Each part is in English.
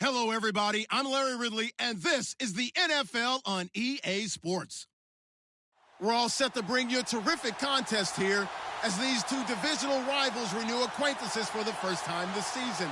Hello, everybody. I'm Larry Ridley, and this is the NFL on EA Sports. We're all set to bring you a terrific contest here as these two divisional rivals renew acquaintances for the first time this season.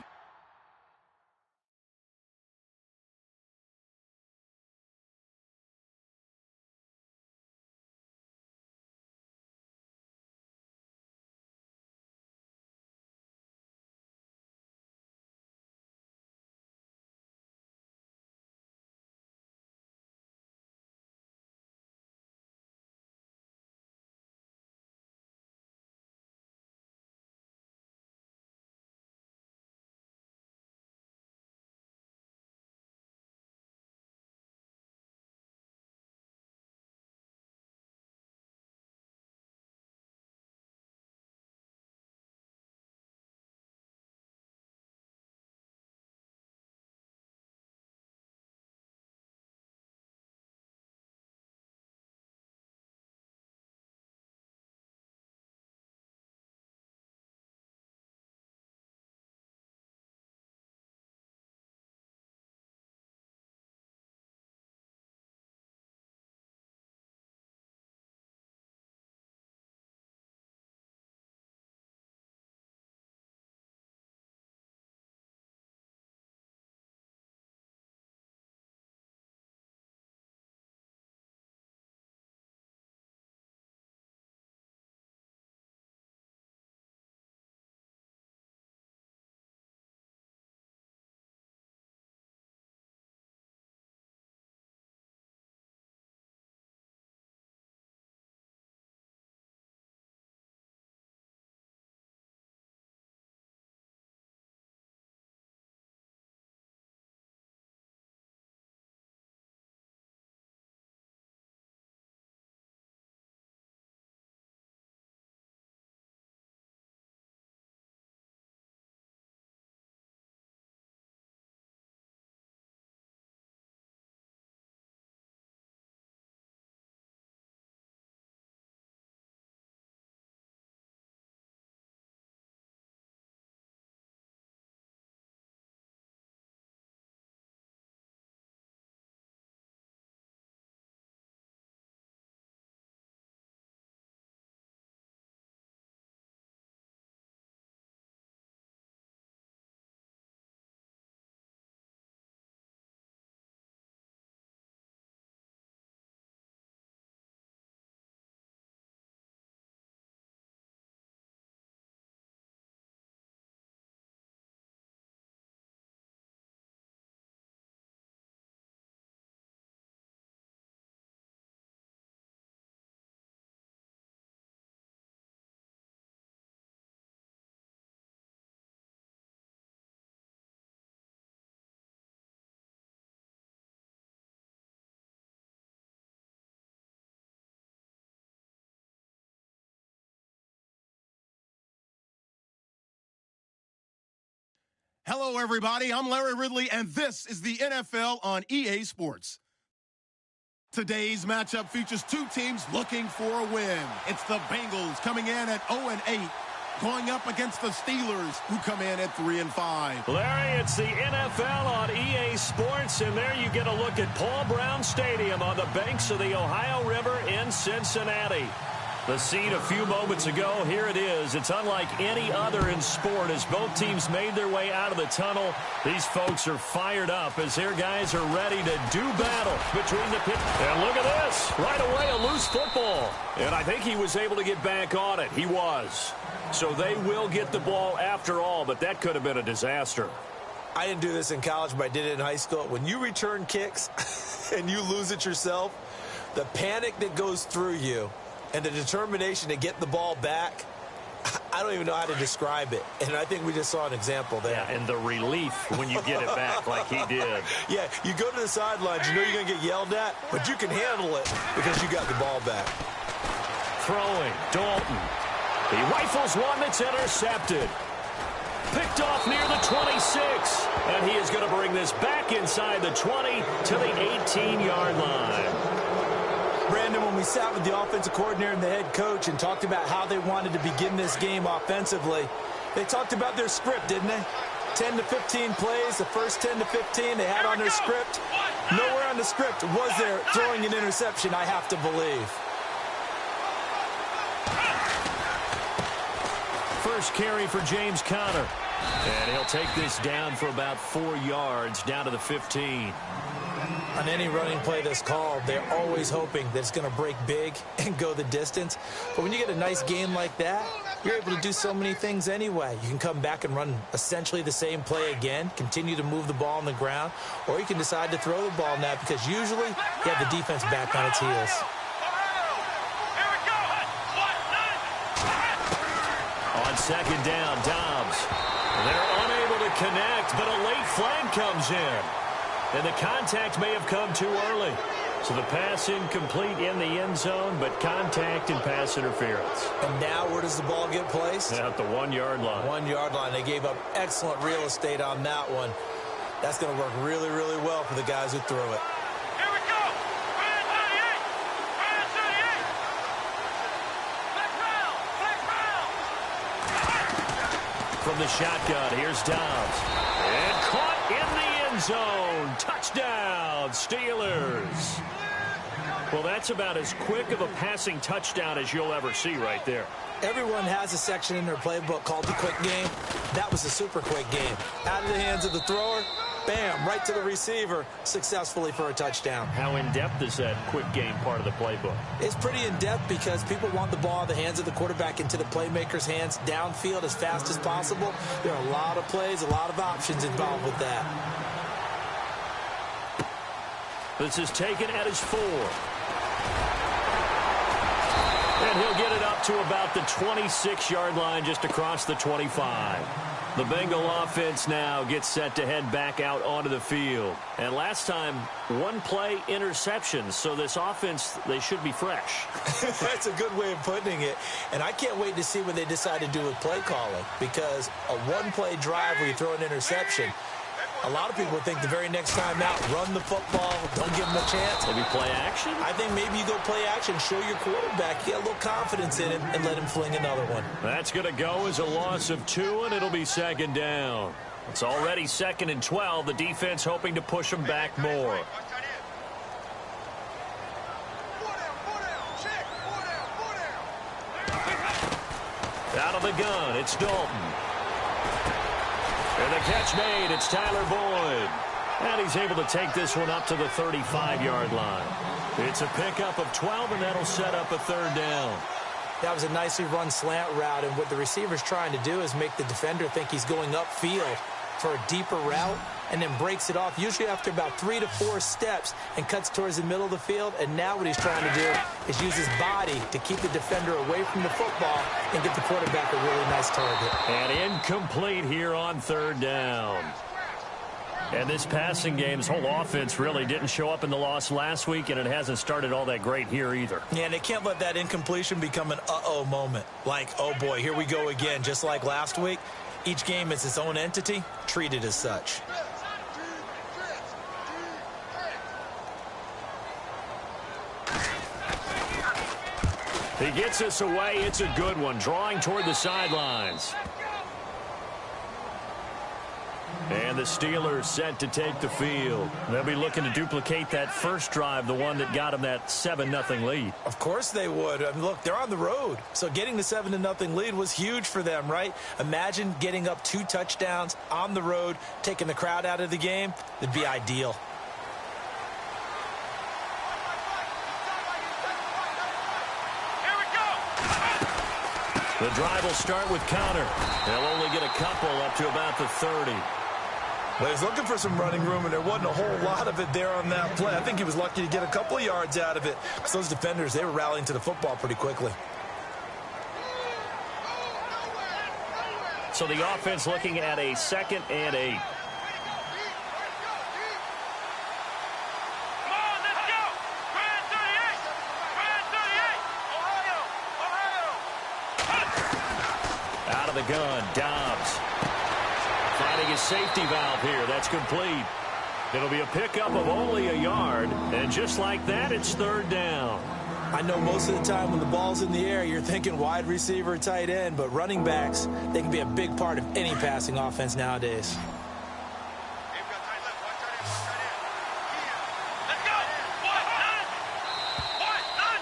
Hello, everybody. I'm Larry Ridley, and this is the NFL on EA Sports. Today's matchup features two teams looking for a win. It's the Bengals coming in at 0-8, going up against the Steelers, who come in at 3-5. Larry, it's the NFL on EA Sports, and there you get a look at Paul Brown Stadium on the banks of the Ohio River in Cincinnati. The scene a few moments ago, here it is. It's unlike any other in sport as both teams made their way out of the tunnel. These folks are fired up as their guys are ready to do battle between the pit. And look at this. Right away, a loose football. And I think he was able to get back on it. He was. So they will get the ball after all, but that could have been a disaster. I didn't do this in college, but I did it in high school. When you return kicks and you lose it yourself, the panic that goes through you and the determination to get the ball back, I don't even know how to describe it. And I think we just saw an example there. Yeah, and the relief when you get it back like he did. Yeah, you go to the sidelines, you know you're going to get yelled at, but you can handle it because you got the ball back. Throwing, Dalton. He rifles one that's intercepted. Picked off near the 26. And he is going to bring this back inside the 20 to the 18-yard line. Brandon, when we sat with the offensive coordinator and the head coach and talked about how they wanted to begin this game offensively, they talked about their script, didn't they? 10 to 15 plays, the first 10 to 15 they had on their script. Nowhere on the script was there throwing an interception, I have to believe. First carry for James Conner. And he'll take this down for about 4 yards, down to the 15. On any running play that's called, they're always hoping that it's going to break big and go the distance. But when you get a nice game like that, you're able to do so many things anyway. You can come back and run essentially the same play again, continue to move the ball on the ground, or you can decide to throw the ball now because usually you have the defense back on its heels. On second down, Dobbs. They're unable to connect, but a late flag comes in. And the contact may have come too early. So the pass incomplete in the end zone, but contact and pass interference. And now where does the ball get placed? At the 1 yard line. 1 yard line. They gave up excellent real estate on that one. That's going to work really, really well for the guys who threw it. Here we go. Flag 38. Flag 38. Flag round. From the shotgun, here's Dobbs. And caught in the end zone. Touchdown, Steelers. Well, that's about as quick of a passing touchdown as you'll ever see right there. Everyone has a section in their playbook called the quick game. That was a super quick game. Out of the hands of the thrower, bam, right to the receiver, successfully for a touchdown. How in-depth is that quick game part of the playbook? It's pretty in-depth because people want the ball in the hands of the quarterback into the playmaker's hands downfield as fast as possible. There are a lot of plays, a lot of options involved with that. This is taken at his 4. And he'll get it up to about the 26-yard line, just across the 25. The Bengal offense now gets set to head back out onto the field. And last time, 1 play interception. So this offense, they should be fresh. That's a good way of putting it. And I can't wait to see what they decide to do with play calling. Because a 1-play drive where you throw an interception, a lot of people think the very next time out, run the football, don't give them a chance. Maybe play action? I think maybe you go play action, show your quarterback, get a little confidence in him, and let him fling another one. That's going to go as a loss of 2, and it'll be second down. It's already 2nd and 12. The defense hoping to push them back more. Out of the gun, it's Dalton. And the catch made, it's Tyler Boyd. And he's able to take this one up to the 35-yard line. It's a pickup of 12, and that'll set up a 3rd down. That was a nicely run slant route, and what the receiver's trying to do is make the defender think he's going upfield for a deeper route, and then breaks it off, usually after about 3 to 4 steps, and cuts towards the middle of the field. And now what he's trying to do is use his body to keep the defender away from the football and give the quarterback a really nice target. And incomplete here on 3rd down. And this passing game's whole offense really didn't show up in the loss last week, and it hasn't started all that great here either. Yeah, and they can't let that incompletion become an uh-oh moment. Like, oh boy, here we go again, just like last week. Each game is its own entity, treated as such. He gets us away. It's a good one. Drawing toward the sidelines. And the Steelers set to take the field. They'll be looking to duplicate that first drive, the one that got them that 7-0 lead. Of course they would. I mean, look, they're on the road. So getting the 7-0 lead was huge for them, right? Imagine getting up 2 touchdowns on the road, taking the crowd out of the game. It'd be ideal. The drive will start with Conner. They'll only get a couple up to about the 30. Well, he's looking for some running room, and there wasn't a whole lot of it there on that play. I think he was lucky to get a couple of yards out of it. So those defenders, they were rallying to the football pretty quickly. So the offense looking at a 2nd and 8. Out of the gun, Dobbs. Finding his safety valve here. That's complete. It'll be a pickup of only a yard. And just like that, it's 3rd down. I know most of the time when the ball's in the air, you're thinking wide receiver, tight end, but running backs, they can be a big part of any passing offense nowadays.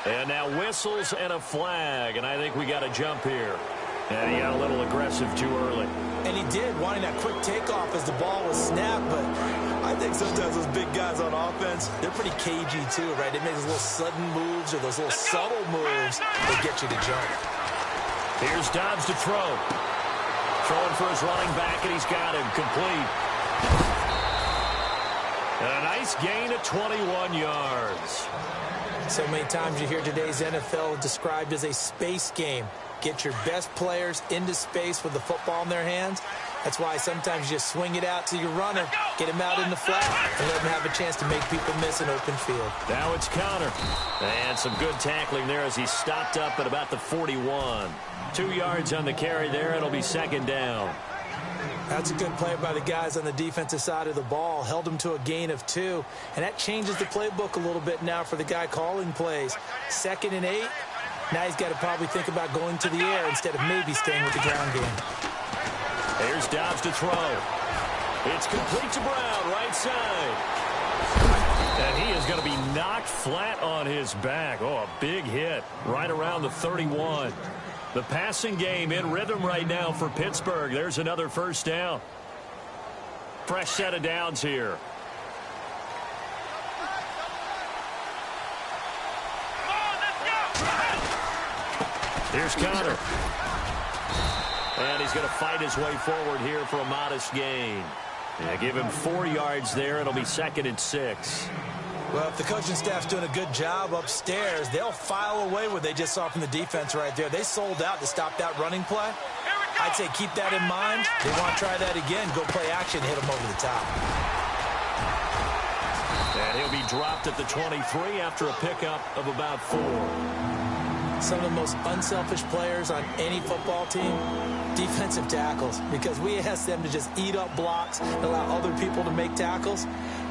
And now whistles and a flag, and I think we got a jump here. And he got a little aggressive too early. And he did, wanting that quick takeoff as the ball was snapped, but I think sometimes those big guys on offense, they're pretty cagey too, right? They make those little sudden moves or those little subtle moves that get you to jump. Here's Dobbs to throw. Throwing for his running back, and he's got him complete. And a nice gain of 21 yards. So many times you hear today's NFL described as a space game. Get your best players into space with the football in their hands. That's why sometimes you just swing it out to your runner, get him out in the flat, and let him have a chance to make people miss an open field. Now it's Connor. And some good tackling there as he stopped up at about the 41. 2 yards on the carry there. It'll be second down. That's a good play by the guys on the defensive side of the ball. Held them to a gain of 2. And that changes the playbook a little bit now for the guy calling plays. 2nd and 8. Now he's got to probably think about going to the air instead of maybe staying with the ground game. Here's Dobbs to throw. It's complete to Brown, right side. And he is going to be knocked flat on his back. Oh, a big hit right around the 31. The passing game in rhythm right now for Pittsburgh. There's another first down. Fresh set of downs here. Here's Connor. And he's going to fight his way forward here for a modest gain. Yeah, give him 4 yards there. It'll be 2nd and 6. Well, if the coaching staff's doing a good job upstairs, they'll file away what they just saw from the defense right there. They sold out to stop that running play. I'd say keep that in mind. They want to try that again. Go play action, hit them over the top. And he'll be dropped at the 23 after a pickup of about 4. Some of the most unselfish players on any football team, defensive tackles, because we ask them to just eat up blocks and allow other people to make tackles.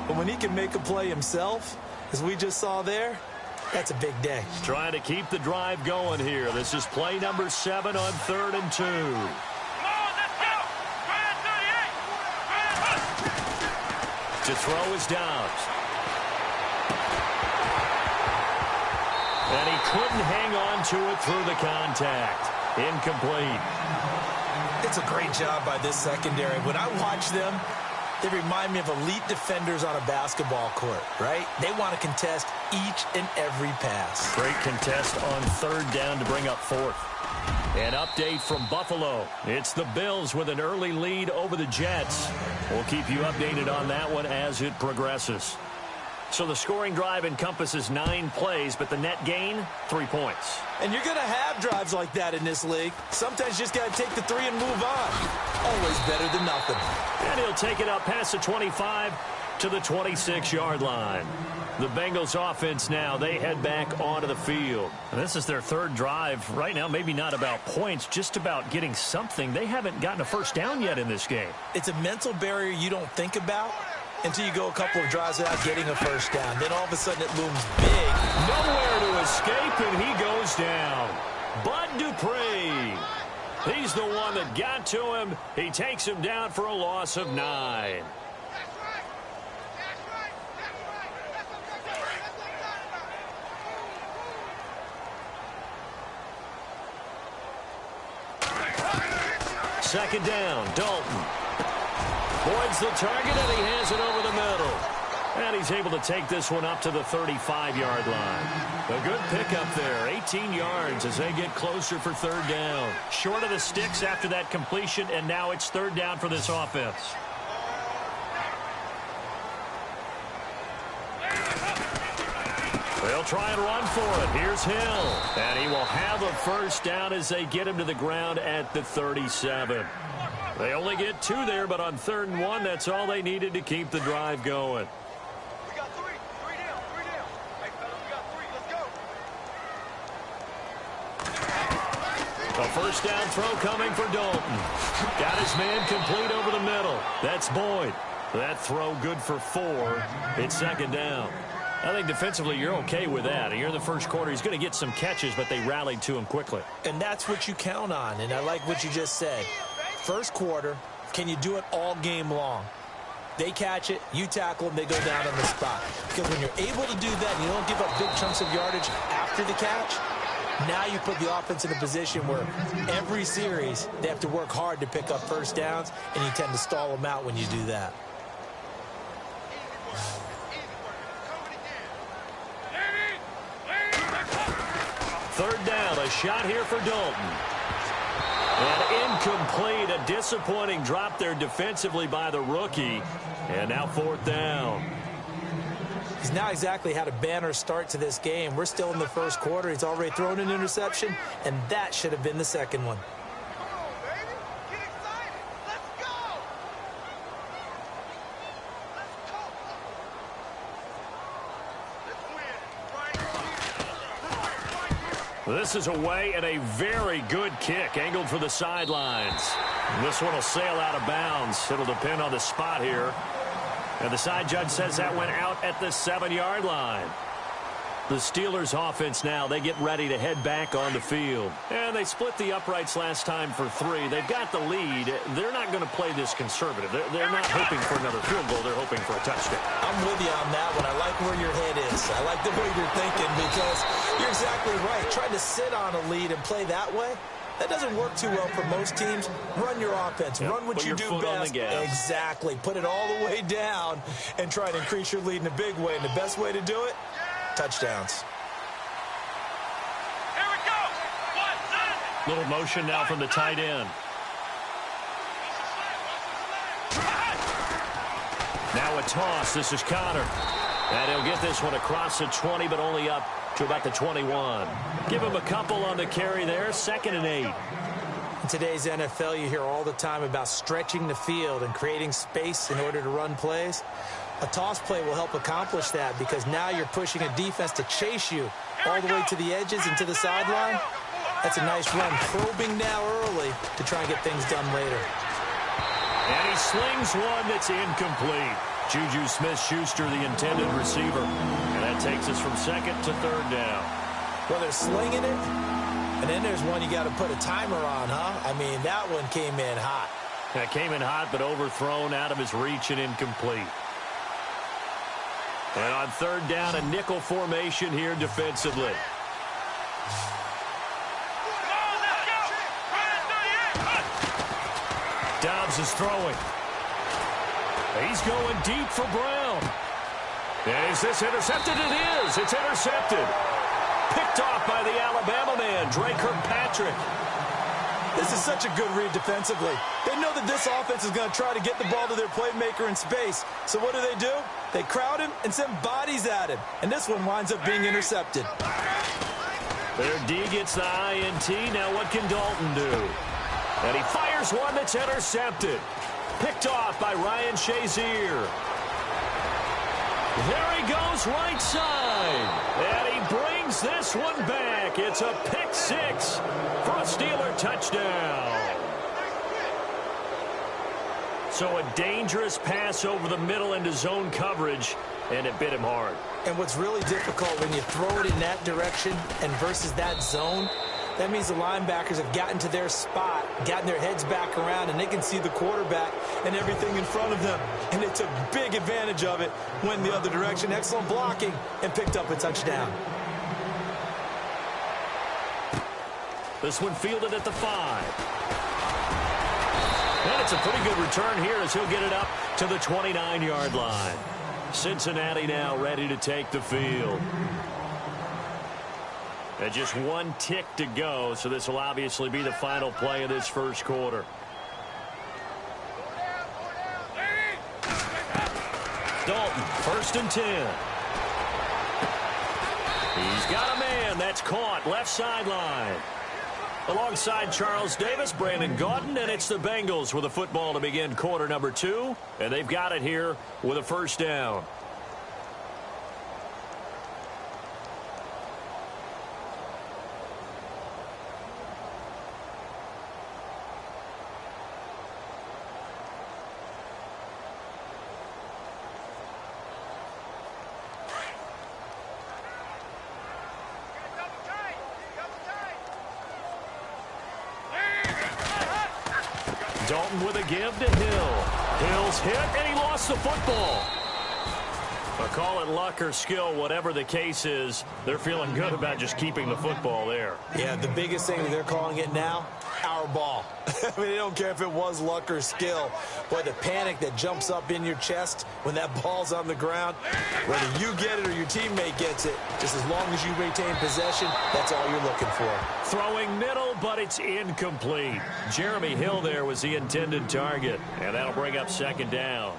But when he can make a play himself, as we just saw there, that's a big day. Trying to keep the drive going here. This is play number 7 on 3rd and 2. To throw is Dobbs. And he couldn't hang on to it through the contact. Incomplete. It's a great job by this secondary. When I watch them, they remind me of elite defenders on a basketball court, right? They want to contest each and every pass. Great contest on 3rd down to bring up 4th. An update from Buffalo. It's the Bills with an early lead over the Jets. We'll keep you updated on that one as it progresses. So the scoring drive encompasses 9 plays, but the net gain, 3 points. And you're going to have drives like that in this league. Sometimes you just got to take the 3 and move on. Always better than nothing. And he'll take it up past the 25 to the 26-yard line. The Bengals offense now, they head back onto the field. And this is their 3rd drive. Right now, maybe not about points, just about getting something. They haven't gotten a first down yet in this game. It's a mental barrier you don't think about until you go a couple of drives without getting a first down. Then all of a sudden it looms big. Nowhere to escape, and he goes down. Bud Dupree. He's the one that got to him. He takes him down for a loss of 9. Second down, Dalton. Boyd's the target, and he has it over the middle. And he's able to take this one up to the 35-yard line. A good pickup there, 18 yards as they get closer for 3rd down. Short of the sticks after that completion, and now it's 3rd down for this offense. They'll try and run for it. Here's Hill. And he will have a first down as they get him to the ground at the 37. They only get 2 there, but on 3rd and 1, that's all they needed to keep the drive going. We got 3. 3 down. 3 down. Hey, fellas, we got 3. Let's go. A first down throw coming for Dalton. Got his man complete over the middle. That's Boyd. That throw good for 4. It's 2nd down. I think defensively you're okay with that. Here in the first quarter, he's going to get some catches, but they rallied to him quickly. And that's what you count on, and I like what you just said. First quarter, can you do it all game long? They catch it, you tackle them, they go down on the spot. Because when you're able to do that and you don't give up big chunks of yardage after the catch, now you put the offense in a position where every series they have to work hard to pick up first downs, and you tend to stall them out when you do that. Third down, a shot here for Dalton. And incomplete, a disappointing drop there defensively by the rookie. And now fourth down. He's not exactly had a banner start to this game. We're still in the first quarter. He's already thrown an interception, and that should have been the second one. This is away and a very good kick, angled for the sidelines. This one will sail out of bounds. It'll depend on the spot here. And the side judge says that went out at the 7-yard line. The Steelers offense now, they get ready to head back on the field. And they split the uprights last time for 3. They've got the lead. They're not going to play this conservative. They're not hoping for another field goal. They're hoping for a touchdown. I'm with you on that one. I like where your head is. I like the way you're thinking because you're exactly right. Trying to sit on a lead and play that way, that doesn't work too well for most teams. Run your offense. Run what you do best. Exactly. Put it all the way down and try to increase your lead in a big way. And the best way to do it, touchdowns. Here we go. Little motion now from the tight end. Now a toss. This is Connor. And he'll get this one across the 20, but only up to about the 21. Give him a couple on the carry there. 2nd and 8. In today's NFL, you hear all the time about stretching the field and creating space in order to run plays. A toss play will help accomplish that because now you're pushing a defense to chase you all the way to the edges and to the sideline. That's a nice run, probing now early to try and get things done later. And he slings one that's incomplete. Juju Smith-Schuster, the intended receiver. And that takes us from 2nd to 3rd down. Well, they're slinging it, and then there's one you got to put a timer on, huh? I mean, that one came in hot. That came in hot, but overthrown, out of his reach, and incomplete. And on 3rd down, a nickel formation here defensively. Dobbs is throwing. He's going deep for Brown. And is this intercepted? It is. It's intercepted. Picked off by the Alabama man, Dre Kirkpatrick. This is such a good read defensively. They know that this offense is going to try to get the ball to their playmaker in space. So what do? They crowd him and send bodies at him. And this one winds up being intercepted. Their D gets the INT. Now what can Dalton do? And he fires one that's intercepted. Picked off by Ryan Shazier. There he goes right side. And he brings this one back. It's a pick 6 for a Steeler touchdown. So a dangerous pass over the middle into zone coverage, and it bit him hard. And what's really difficult when you throw it in that direction and versus that zone, that means the linebackers have gotten to their spot, gotten their heads back around, and they can see the quarterback and everything in front of them. And they took big advantage of it, went the other direction. Excellent blocking, and picked up a touchdown. This one fielded at the 5. And it's a pretty good return here as he'll get it up to the 29-yard line. Cincinnati now ready to take the field. And just one tick to go, so this will obviously be the final play of this first quarter. Dalton, 1st and 10. He's got a man. That's caught. Left sideline. Alongside Charles Davis, Brandon Gaudin, and it's the Bengals with a football to begin quarter number 2. And they've got it here with a 1st down. Dalton with a give to Hill. Hill's hit, and he lost the football. But call it luck or skill, whatever the case is, they're feeling good about just keeping the football there. Yeah, the biggest thing that they're calling it now, our ball. I mean, they don't care if it was luck or skill. Boy, the panic that jumps up in your chest when that ball's on the ground, whether you get it or your teammate gets it, just as long as you retain possession, that's all you're looking for. Throwing middle, but it's incomplete. Jeremy Hill there was the intended target, and that'll bring up second down.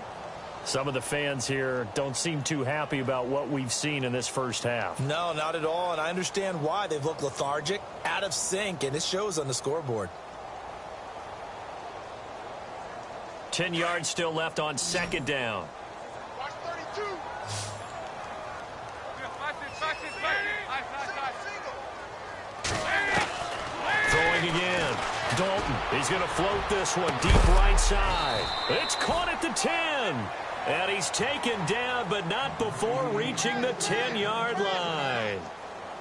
Some of the fans here don't seem too happy about what we've seen in this first half. No, not at all, and I understand why. They've looked lethargic, out of sync, and it shows on the scoreboard. 10 yards still left on second down. Watch 32. Throwing again. Dalton, he's going to float this one deep right side. It's caught at the 10. And he's taken down, but not before reaching the 10-yard line.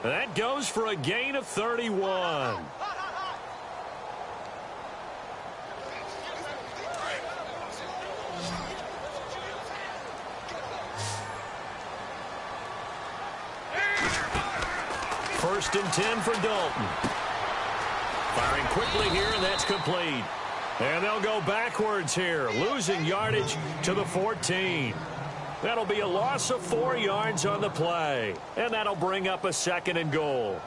That goes for a gain of 31. First and 10 for Dalton. Firing quickly here, and that's complete. And they'll go backwards here, losing yardage to the 14. That'll be a loss of 4 yards on the play. And that'll bring up a second and goal.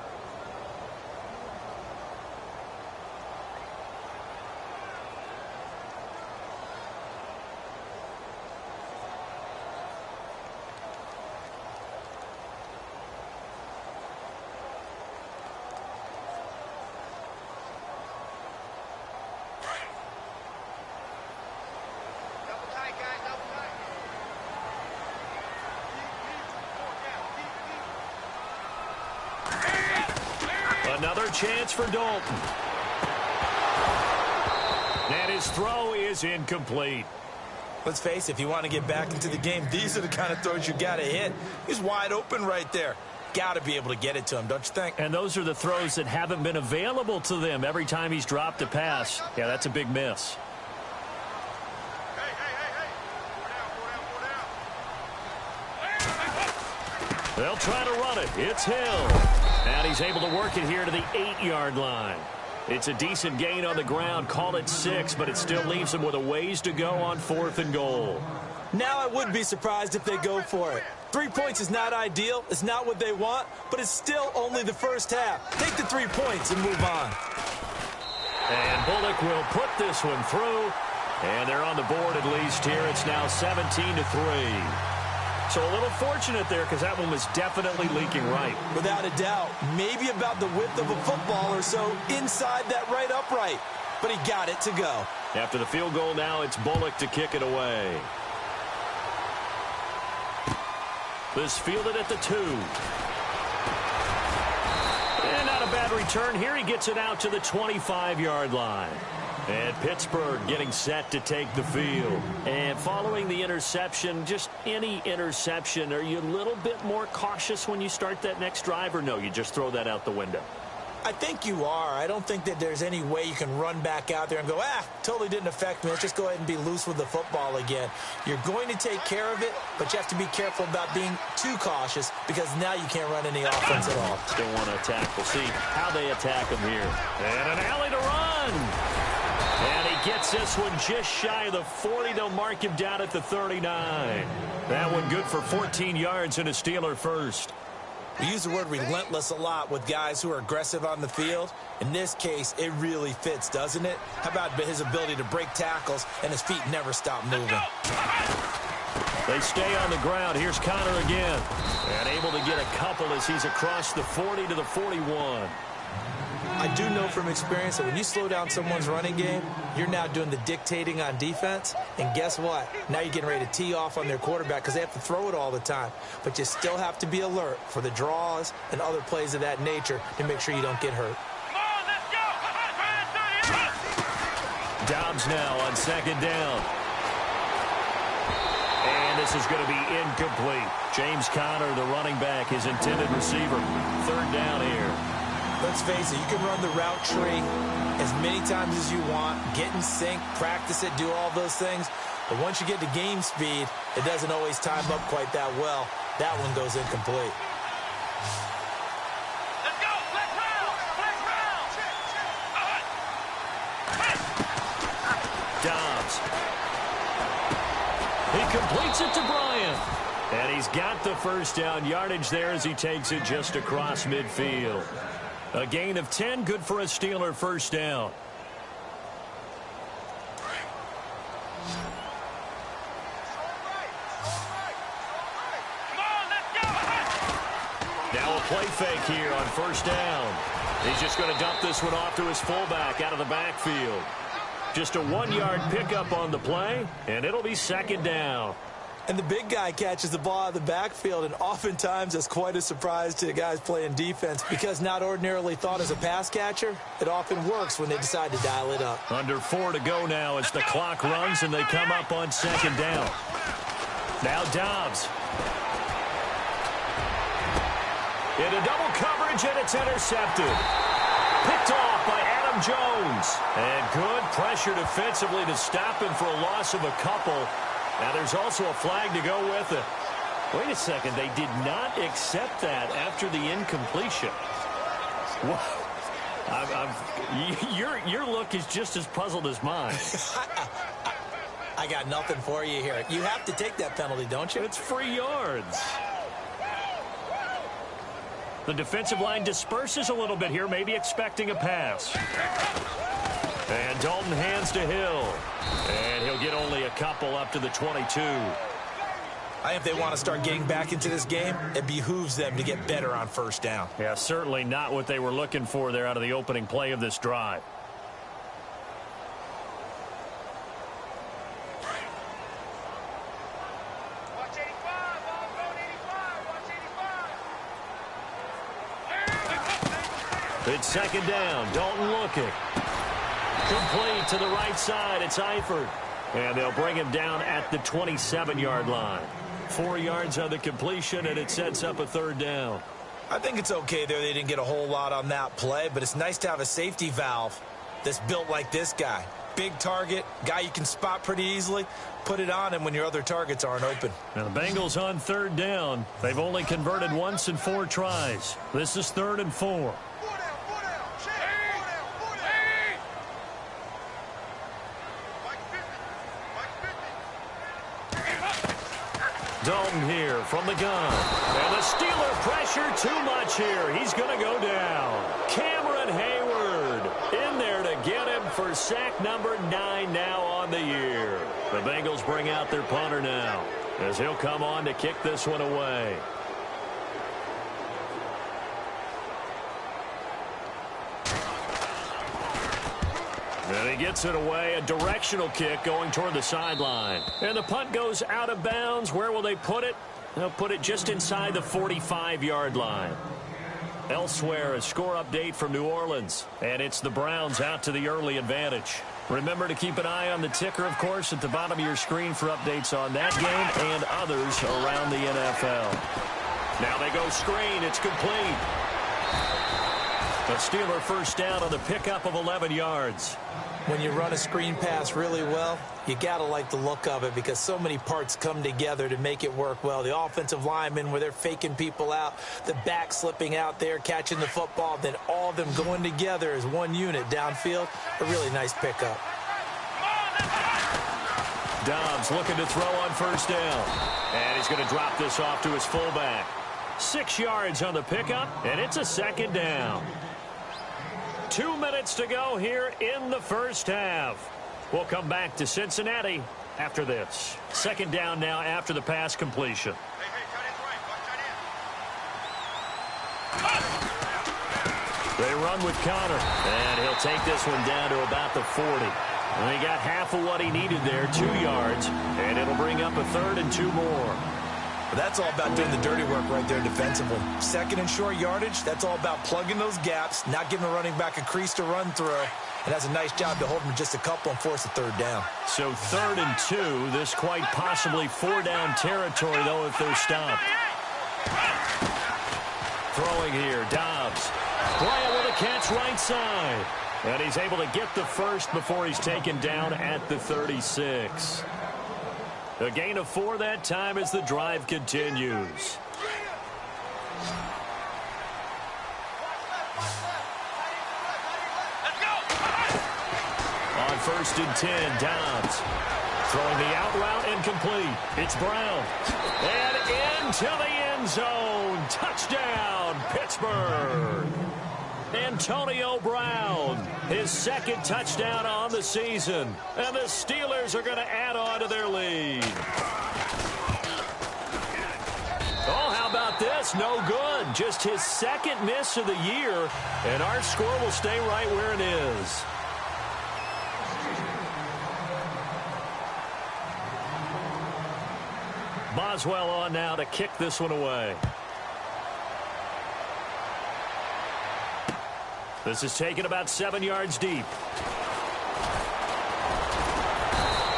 Another chance for Dalton. And his throw is incomplete. Let's face it, if you want to get back into the game, these are the kind of throws you got to hit. He's wide open right there. Got to be able to get it to him, don't you think? And those are the throws that haven't been available to them every time he's dropped a pass. Yeah, that's a big miss. They'll try to run it. It's Hill. And he's able to work it here to the 8-yard line. It's a decent gain on the ground. Call it 6, but it still leaves him with a ways to go on 4th and goal. Now I would be surprised if they go for it. 3 points is not ideal. It's not what they want, but it's still only the first half. Take the 3 points and move on. And Bullock will put this one through. And they're on the board at least here. It's now 17-3. So a little fortunate there because that one was definitely leaking right. Without a doubt. Maybe about the width of a football or so inside that right upright. But he got it to go. After the field goal now, it's Bullock to kick it away. This fielded at the 2. And not a bad return here. He gets it out to the 25-yard line. And Pittsburgh getting set to take the field. And following the interception, just any interception, are you a little bit more cautious when you start that next drive, or no, you just throw that out the window? I think you are. I don't think that there's any way you can run back out there and go, totally didn't affect me. Let's just go ahead and be loose with the football again. You're going to take care of it, but you have to be careful about being too cautious because now you can't run any offense at all. Still want to attack. We'll see how they attack him here. And an alley to run. And he gets this one just shy of the 40. They'll mark him down at the 39. That one good for 14 yards and a Steeler first. We use the word relentless a lot with guys who are aggressive on the field. In this case, it really fits, doesn't it? How about his ability to break tackles and his feet never stop moving? They stay on the ground. Here's Connor again. And able to get a couple as he's across the 40 to the 41. I do know from experience that when you slow down someone's running game, you're now doing the dictating on defense. And guess what? Now you're getting ready to tee off on their quarterback because they have to throw it all the time. But you still have to be alert for the draws and other plays of that nature to make sure you don't get hurt. Dobbs now on second down. And this is going to be incomplete. James Conner, the running back, his intended receiver. 3rd down here. Let's face it, you can run the route tree as many times as you want, get in sync, practice it, do all those things. But once you get to game speed, it doesn't always time up quite that well. That one goes incomplete. Let's go. Flex round. Flex round. Dobbs. He completes it to Bryant. And he's got the first down yardage there as he takes it just across midfield. A gain of 10, good for a Steeler first down. Now a play fake here on first down. He's just going to dump this one off to his fullback out of the backfield. Just a 1-yard pickup on the play, and it'll be second down. And the big guy catches the ball out of the backfield, and oftentimes it's quite a surprise to the guys playing defense because not ordinarily thought as a pass catcher, it often works when they decide to dial it up. Under 4 to go now as the clock runs and they come up on second down. Now Dobbs. Into double coverage, and it's intercepted. Picked off by Adam Jones. And good pressure defensively to stop him for a loss of a couple. Now there's also a flag to go with it. Wait a second, they did not accept that after the incompletion. Your look is just as puzzled as mine. I got nothing for you here. You have to take that penalty, don't you? It's free yards. The defensive line disperses a little bit here, maybe expecting a pass. And Dalton hands to Hill. And he'll get only a couple up to the 22. If they want to start getting back into this game, it behooves them to get better on first down. Yeah, certainly not what they were looking for there out of the opening play of this drive. Watch 85. Ball going 85. Watch 85. It's second down. Dalton looking. Complete to the right side. It's Eifert. And they'll bring him down at the 27-yard line. 4 yards on the completion, and it sets up a third down. I think it's okay there. They didn't get a whole lot on that play, but it's nice to have a safety valve that's built like this guy. Big target, guy you can spot pretty easily. Put it on him when your other targets aren't open. Now the Bengals on third down. They've only converted once in 4 tries. This is 3rd and 4. Dalton here from the gun. And the Steeler pressure too much here. He's going to go down. Cameron Hayward in there to get him for sack number 9 now on the year. The Bengals bring out their punter now as he'll come on to kick this one away. And he gets it away, a directional kick going toward the sideline. And the punt goes out of bounds. Where will they put it? They'll put it just inside the 45-yard line. Elsewhere, a score update from New Orleans. And it's the Browns out to the early advantage. Remember to keep an eye on the ticker, of course, at the bottom of your screen for updates on that game and others around the NFL. Now they go screen. It's complete. A Steeler first down on the pickup of 11 yards. When you run a screen pass really well, you got to like the look of it because so many parts come together to make it work well. The offensive linemen where they're faking people out, the back slipping out there, catching the football, then all of them going together as one unit downfield. A really nice pickup. Dobbs looking to throw on first down. And he's going to drop this off to his fullback. 6 yards on the pickup, and it's a second down. 2 minutes to go here in the first half. We'll come back to Cincinnati after this. Second down now after the pass completion. They run with Connor, and he'll take this one down to about the 40. And he got half of what he needed there, 2 yards, and it'll bring up a 3rd and 2 more. But that's all about doing the dirty work right there defensively. Second and short yardage, that's all about plugging those gaps, not giving the running back a crease to run through. And that's a nice job to hold him to just a couple and force a 3rd down. So 3rd and 2, this quite possibly 4-down territory, though, if they're stopped. Throwing here, Dobbs. Bryant with a catch right side. And he's able to get the first before he's taken down at the 36. A gain of 4 that time as the drive continues. On 1st and 10, Dobbs. Throwing the out route incomplete. It's Brown. And into the end zone. Touchdown, Pittsburgh. Antonio Brown, his 2nd touchdown on the season. And the Steelers are going to add on to their lead. Oh, how about this? No good. Just his 2nd miss of the year. And our score will stay right where it is. Boswell on now to kick this one away. This is taken about 7 yards deep.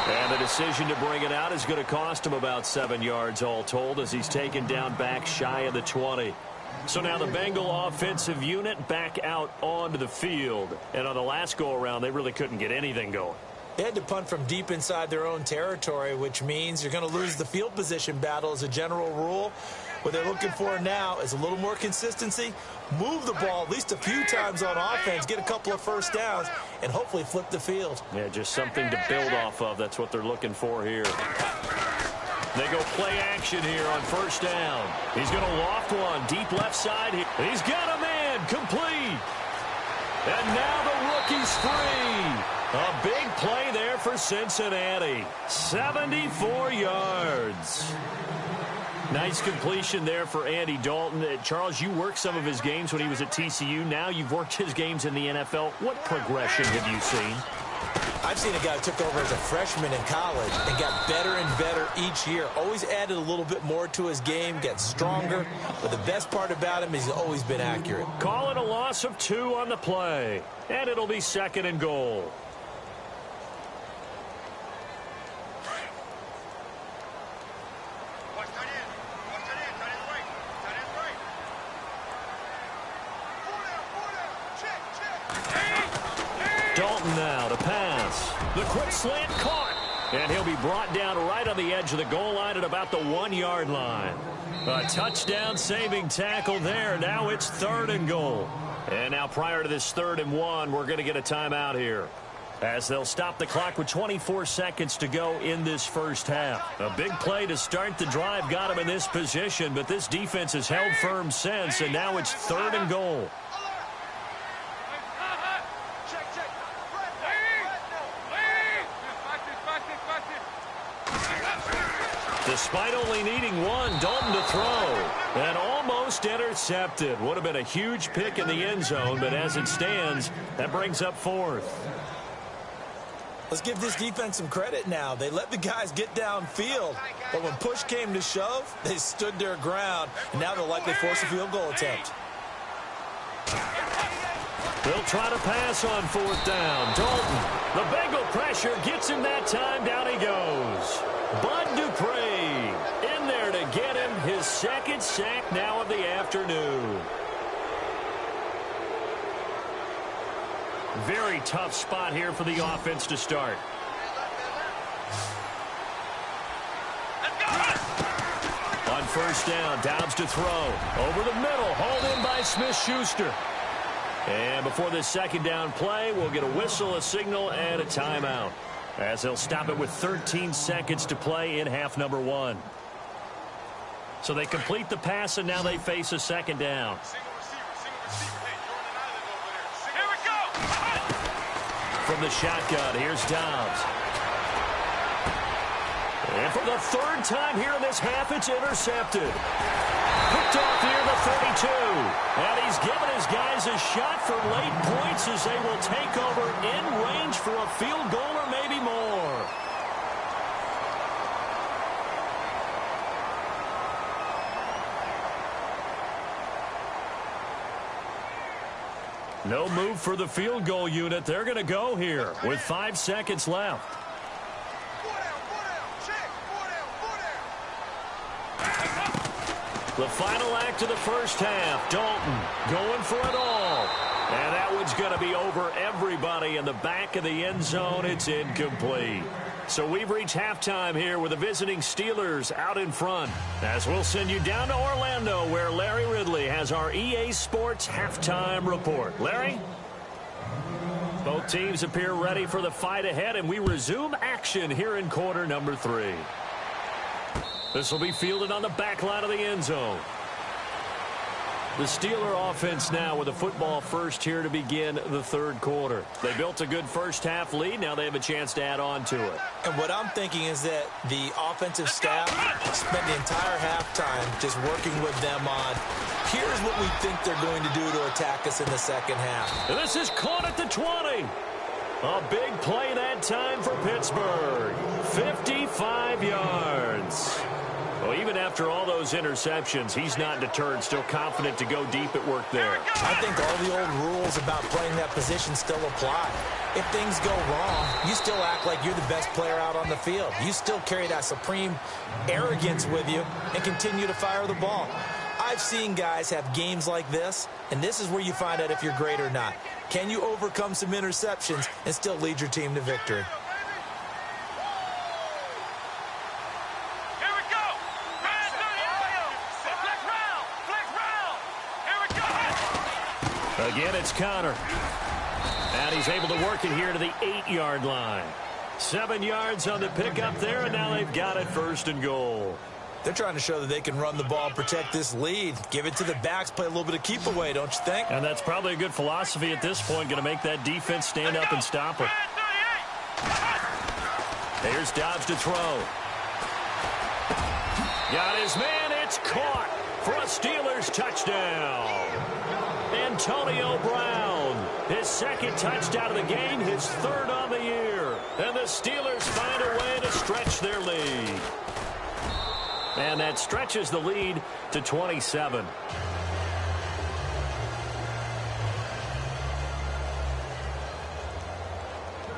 And the decision to bring it out is going to cost him about 7 yards all told as he's taken down back shy of the 20. So now the Bengal offensive unit back out onto the field. And on the last go-around, they really couldn't get anything going. They had to punt from deep inside their own territory, which means you're going to lose the field position battle as a general rule. What they're looking for now is a little more consistency, move the ball at least a few times on offense, get a couple of first downs, and hopefully flip the field. Yeah, just something to build off of. That's what they're looking for here. They go play action here on 1st down. He's going to loft one deep left side here. He's got a man complete. And now the rookie's free. A big play there for Cincinnati. 74 yards. Nice completion there for Andy Dalton. Charles, you worked some of his games when he was at TCU. Now you've worked his games in the NFL. What progression have you seen? I've seen a guy who took over as a freshman in college and got better and better each year. Always added a little bit more to his game, gets stronger. But the best part about him is he's always been accurate. Call it a loss of 2 on the play. And it'll be 2nd and goal. Dalton now to pass. The quick slant caught. And he'll be brought down right on the edge of the goal line at about the 1-yard line. A touchdown saving tackle there. Now it's 3rd and goal. And now prior to this 3rd and 1, we're going to get a timeout here, as they'll stop the clock with 24 seconds to go in this first half. A big play to start the drive got him in this position, but this defense has held firm since, and now it's 3rd and goal. Despite only needing 1, Dalton to throw. And almost intercepted. Would have been a huge pick in the end zone, but as it stands, that brings up 4th. Let's give this defense some credit now. They let the guys get downfield, but when push came to shove, they stood their ground, and now they'll likely force a field goal attempt. They'll try to pass on 4th down. Dalton, the Bengal pressure gets him that time. Down he goes. Bud Dupree in there to get him his 2nd sack now of the afternoon. Very tough spot here for the offense to start. On 1st down, Dobbs to throw. Over the middle, hauled in by Smith-Schuster. And before this 2nd down play, we'll get a whistle, a signal, and a timeout, as they'll stop it with 13 seconds to play in half number 1. So they complete the pass, and now they face a 2nd down. From the shotgun, here's Dobbs. And for the 3rd time here in this half, it's intercepted. Picked off near the 32. And he's given his guys a shot for late points as they will take over in range for a field goal or maybe more. No move for the field goal unit. They're going to go here with 5 seconds left. The final act of the first half. Dalton going for it all. And that one's going to be over everybody in the back of the end zone. It's incomplete. So we've reached halftime here with the visiting Steelers out in front. As we'll send you down to Orlando where Larry Ridley has our EA Sports halftime report. Larry? Both teams appear ready for the fight ahead, and we resume action here in quarter number 3. This will be fielded on the back line of the end zone. The Steeler offense now with a football first here to begin the third quarter. They built a good first half lead. Now they have a chance to add on to it. And what I'm thinking is that the offensive staff spent the entire halftime just working with them on, here's what we think they're going to do to attack us in the second half. And this is caught at the 20. A big play that time for Pittsburgh. 55 yards. Well, even after all those interceptions, he's not deterred, still confident to go deep at work there. I think all the old rules about playing that position still apply. If things go wrong, you still act like you're the best player out on the field. You still carry that supreme arrogance with you and continue to fire the ball. I've seen guys have games like this, and this is where you find out if you're great or not. Can you overcome some interceptions and still lead your team to victory? Again, it's Connor. And he's able to work it here to the 8-yard line. 7 yards on the pickup there, and now they've got it first and goal. They're trying to show that they can run the ball, protect this lead. Give it to the backs, play a little bit of keep away, don't you think? And that's probably a good philosophy at this point, going to make that defense stand up and stop it. Here's Dobbs to throw. Got his man, it's caught for a Steelers touchdown. Antonio Brown, his second touchdown of the game, his third on the year. And the Steelers find a way to stretch their lead. And that stretches the lead to 27.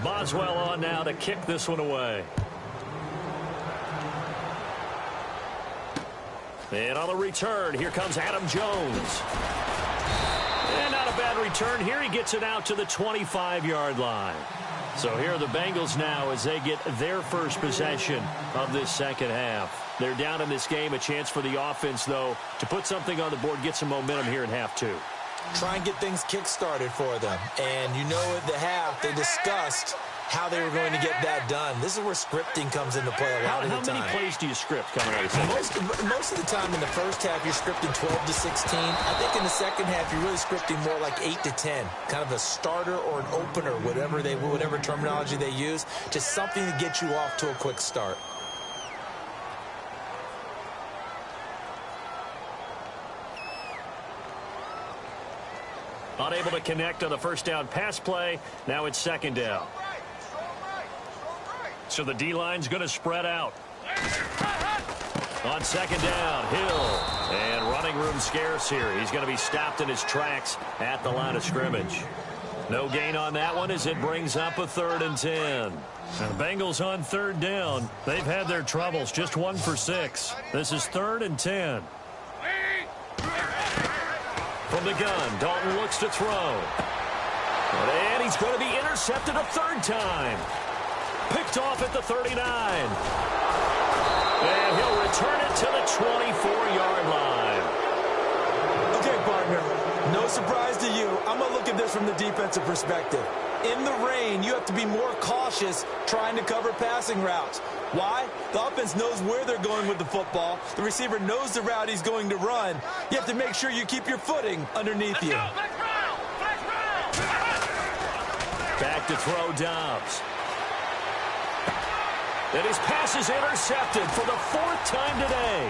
Boswell on now to kick this one away. And on the return, here comes Adam Jones. And not a bad return here. He gets it out to the 25-yard line. So here are the Bengals now as they get their first possession of this second half. They're down in this game. A chance for the offense, though, to put something on the board, get some momentum here in half 2. Try and get things kick-started for them. And you know at the half, they discussed how they were going to get that done. This is where scripting comes into play a lot of the time. How many plays do you script coming out of the Most of the time in the first half, you're scripting 12 to 16. I think in the second half, you're really scripting more like 8 to 10. Kind of a starter or an opener, whatever terminology they use. Just something to get you off to a quick start. Unable to connect on the first down pass play. Now it's second down. So the D-line's going to spread out. On second down, Hill. And running room scarce here. He's going to be stopped in his tracks at the line of scrimmage. No gain on that one as it brings up a 3rd and 10. Now the Bengals on third down. They've had their troubles. Just 1 for 6. This is 3rd and 10. From the gun, Dalton looks to throw. And he's going to be intercepted a 3rd time. Picked off at the 39. And he'll return it to the 24-yard line. Okay, partner, no surprise to you. I'm going to look at this from the defensive perspective. In the rain, you have to be more cautious trying to cover passing routes. Why? The offense knows where they're going with the football. The receiver knows the route he's going to run. You have to make sure you keep your footing underneath you. Back to throw Dobbs. And his pass is intercepted for the 4th time today.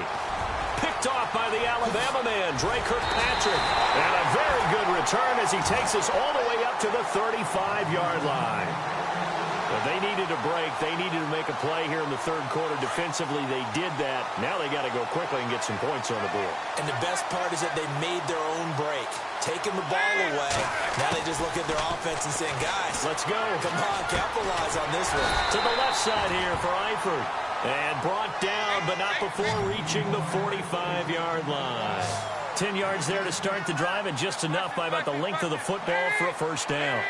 Picked off by the Alabama man, Dre Kirkpatrick. And a very good return as he takes us all the way up to the 35-yard line. But they needed a break. They needed to make a play here in the third quarter. Defensively, they did that. Now they got to go quickly and get some points on the board. And the best part is that they made their own break, taking the ball away. Now they just look at their offense and saying, guys, let's go. Come on, capitalize on this one. To the left side here for Eifert. And brought down, but not before reaching the 45-yard line. 10 yards there to start the drive, and just enough by about the length of the football for a first down.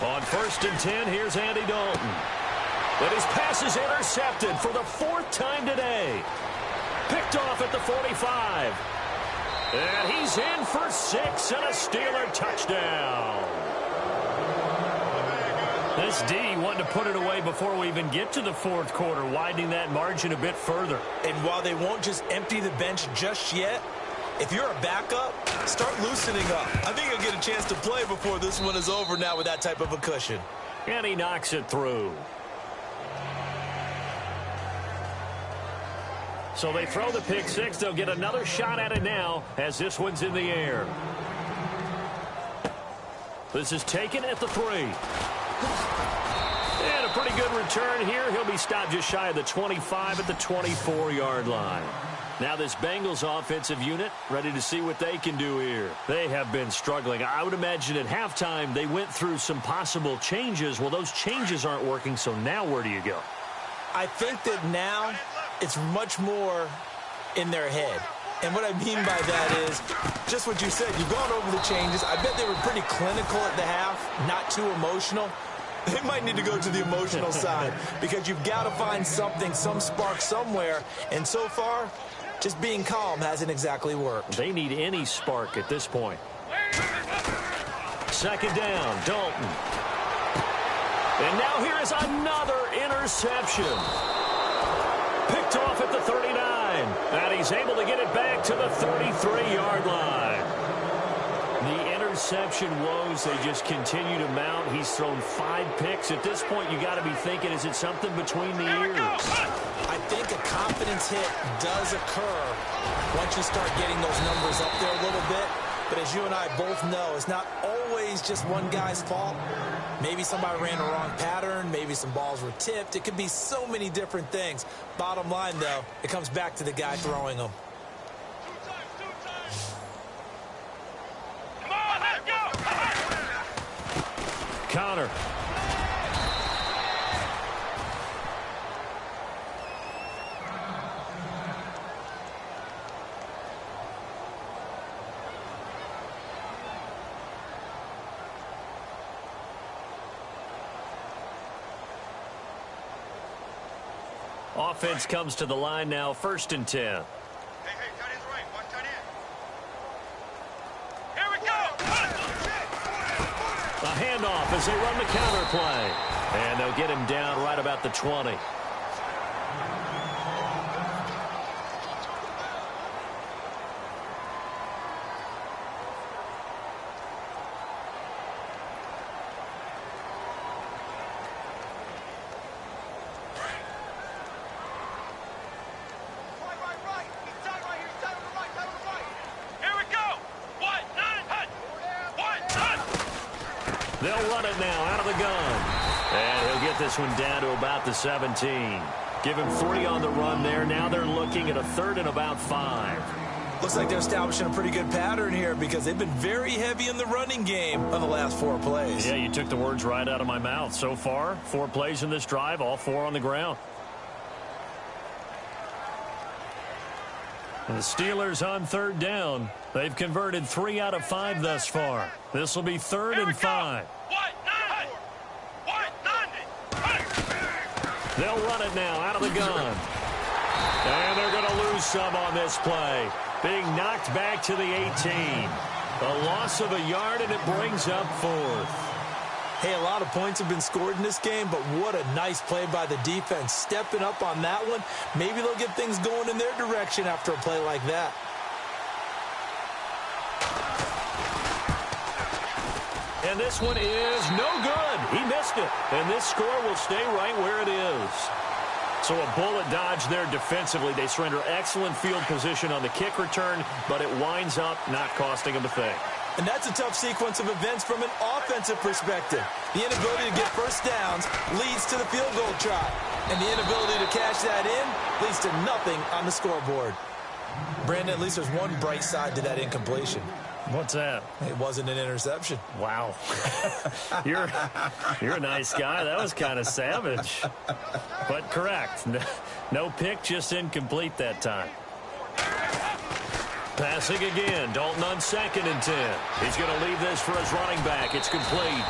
On 1st and 10, here's Andy Dalton. But his pass is intercepted for the 4th time today. Picked off at the 45. And he's in for 6 and a Steeler touchdown. This D wanted to put it away before we even get to the 4th quarter, widening that margin a bit further. And while they won't just empty the bench just yet, if you're a backup, start loosening up. I think you'll get a chance to play before this one is over now with that type of a cushion. And he knocks it through. So they throw the pick six. They'll get another shot at it now as this one's in the air. This is taken at the 3. And a pretty good return here. He'll be stopped just shy of the 25 at the 24-yard line. Now this Bengals offensive unit ready to see what they can do here. They have been struggling. I would imagine at halftime they went through some possible changes. Well, those changes aren't working, so now where do you go? I think that now it's much more in their head. And what I mean by that is just what you said. You've gone over the changes. I bet they were pretty clinical at the half, not too emotional. They might need to go to the emotional side because you've got to find something, some spark somewhere. And so far, just being calm hasn't exactly worked. They need any spark at this point. 2nd down, Dalton. And now here is another interception. Picked off at the 39. And he's able to get it back to the 33-yard line. The interception woes, they just continue to mount. He's thrown 5 picks. At this point, you got to be thinking, is it something between the ears? I think a confidence hit does occur once you start getting those numbers up there a little bit. But as you and I both know, it's not always just one guy's fault. Maybe somebody ran the wrong pattern. Maybe some balls were tipped. It could be so many different things. Bottom line, though, it comes back to the guy throwing them. Come on, let's go! Connor. Offense comes to the line now, 1st and 10. Hey, tight end's right. Watch tight end. Here we go! A handoff as they run the counter play. And they'll get him down right about the 20. They'll run it now out of the gun. And he'll get this one down to about the 17. Give him 3 on the run there. Now they're looking at a 3rd and about 5. Looks like they're establishing a pretty good pattern here because they've been very heavy in the running game on the last 4 plays. Yeah, you took the words right out of my mouth. So far, 4 plays in this drive, all 4 on the ground. And the Steelers on 3rd down. They've converted 3 out of 5 thus far. This will be 3rd and 5. They'll run it now out of the gun. And they're going to lose some on this play. Being knocked back to the 18. A loss of a yard, and it brings up 4th. Hey, a lot of points have been scored in this game, but what a nice play by the defense. Stepping up on that one. Maybe they'll get things going in their direction after a play like that. And this one is no good. He missed it. And this score will stay right where it is. So a bullet dodge there defensively. They surrender excellent field position on the kick return, but it winds up not costing them a thing. And that's a tough sequence of events from an offensive perspective. The inability to get first downs leads to the field goal try. And the inability to cash that in leads to nothing on the scoreboard. Brandon, at least there's one bright side to that incompletion. What's that? It wasn't an interception. Wow. You're a nice guy. That was kind of savage. But correct. No pick, just incomplete that time. Passing again. Dalton on 2nd and 10. He's going to leave this for his running back. It's complete.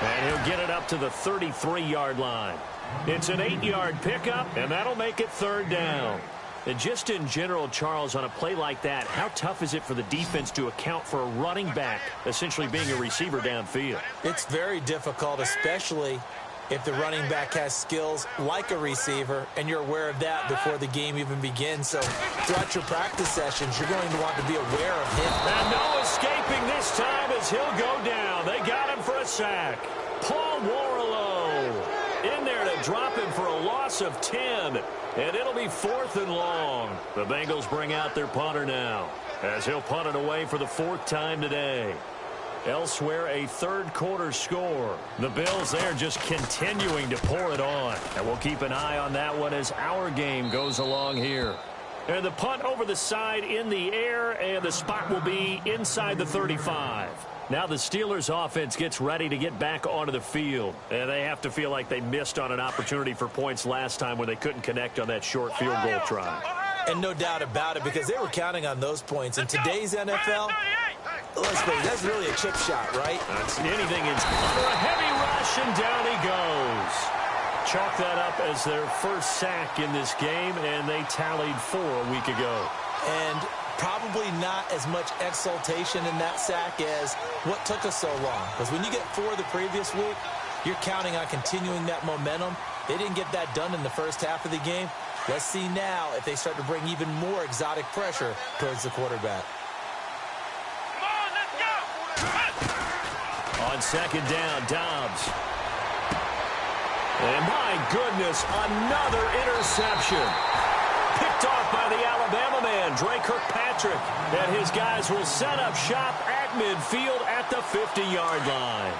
And he'll get it up to the 33-yard line. It's an 8-yard pickup, and that'll make it 3rd down. And just in general, Charles, on a play like that, how tough is it for the defense to account for a running back essentially being a receiver downfield? It's very difficult, especially if the running back has skills like a receiver, and you're aware of that before the game even begins. So throughout your practice sessions, you're going to want to be aware of him. And no escaping this time as he'll go down. They got him for a sack. Paul Warlow in there to drop him for a loss of 10. And it'll be 4th and long. The Bengals bring out their punter now as he'll punt it away for the 4th time today. Elsewhere, a 3rd quarter score. The Bills there just continuing to pour it on. And we'll keep an eye on that one as our game goes along here. And the punt over the side in the air, and the spot will be inside the 35. Now the Steelers offense gets ready to get back onto the field. And they have to feel like they missed on an opportunity for points last time when they couldn't connect on that short field goal try. And no doubt about it, because they were counting on those points. In today's NFL, let's face it, that's really a chip shot, right? That's anything is under a heavy rush, and down he goes. Chalk that up as their first sack in this game, and they tallied 4 a week ago. And probably not as much exultation in that sack as what took us so long. Because when you get 4 the previous week, you're counting on continuing that momentum. They didn't get that done in the first half of the game. Let's see now if they start to bring even more exotic pressure towards the quarterback. On 2nd down, Dobbs. And my goodness, another interception. Picked off by the Alabama man, Dre Kirkpatrick. And his guys will set up shop at midfield at the 50-yard line.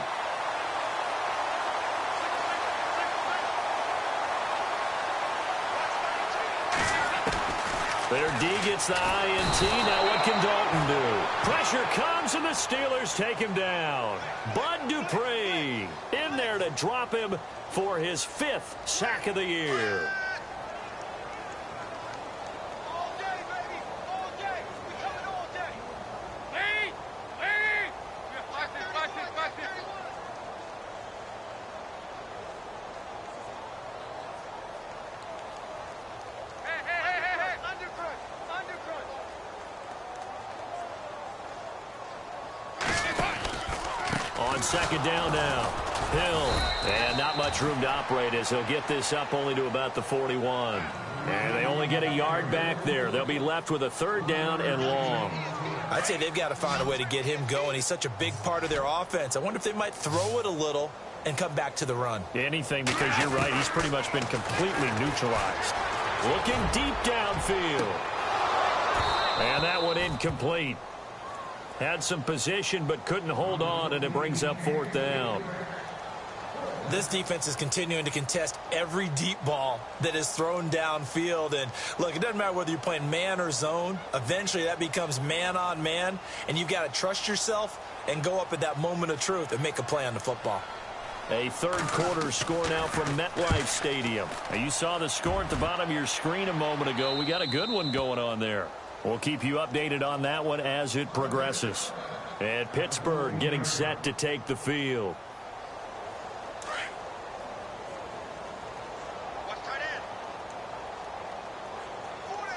Their D gets the INT. Now what can Dalton do? Pressure comes, and the Steelers take him down. Bud Dupree in there to drop him for his 5th sack of the year. On 2nd down now, Hill, and not much room to operate as he'll get this up only to about the 41. And they only get a yard back there. They'll be left with a 3rd down and long. I'd say they've got to find a way to get him going. He's such a big part of their offense. I wonder if they might throw it a little and come back to the run. Anything, because you're right, he's pretty much been completely neutralized. Looking deep downfield. And that one incomplete. Had some position but couldn't hold on, and it brings up 4th down. This defense is continuing to contest every deep ball that is thrown downfield. And look, it doesn't matter whether you're playing man or zone. Eventually that becomes man on man, and you've got to trust yourself and go up at that moment of truth and make a play on the football. A 3rd quarter score now from MetLife Stadium. Now, you saw the score at the bottom of your screen a moment ago. We got a good one going on there. We'll keep you updated on that one as it progresses. And Pittsburgh getting set to take the field.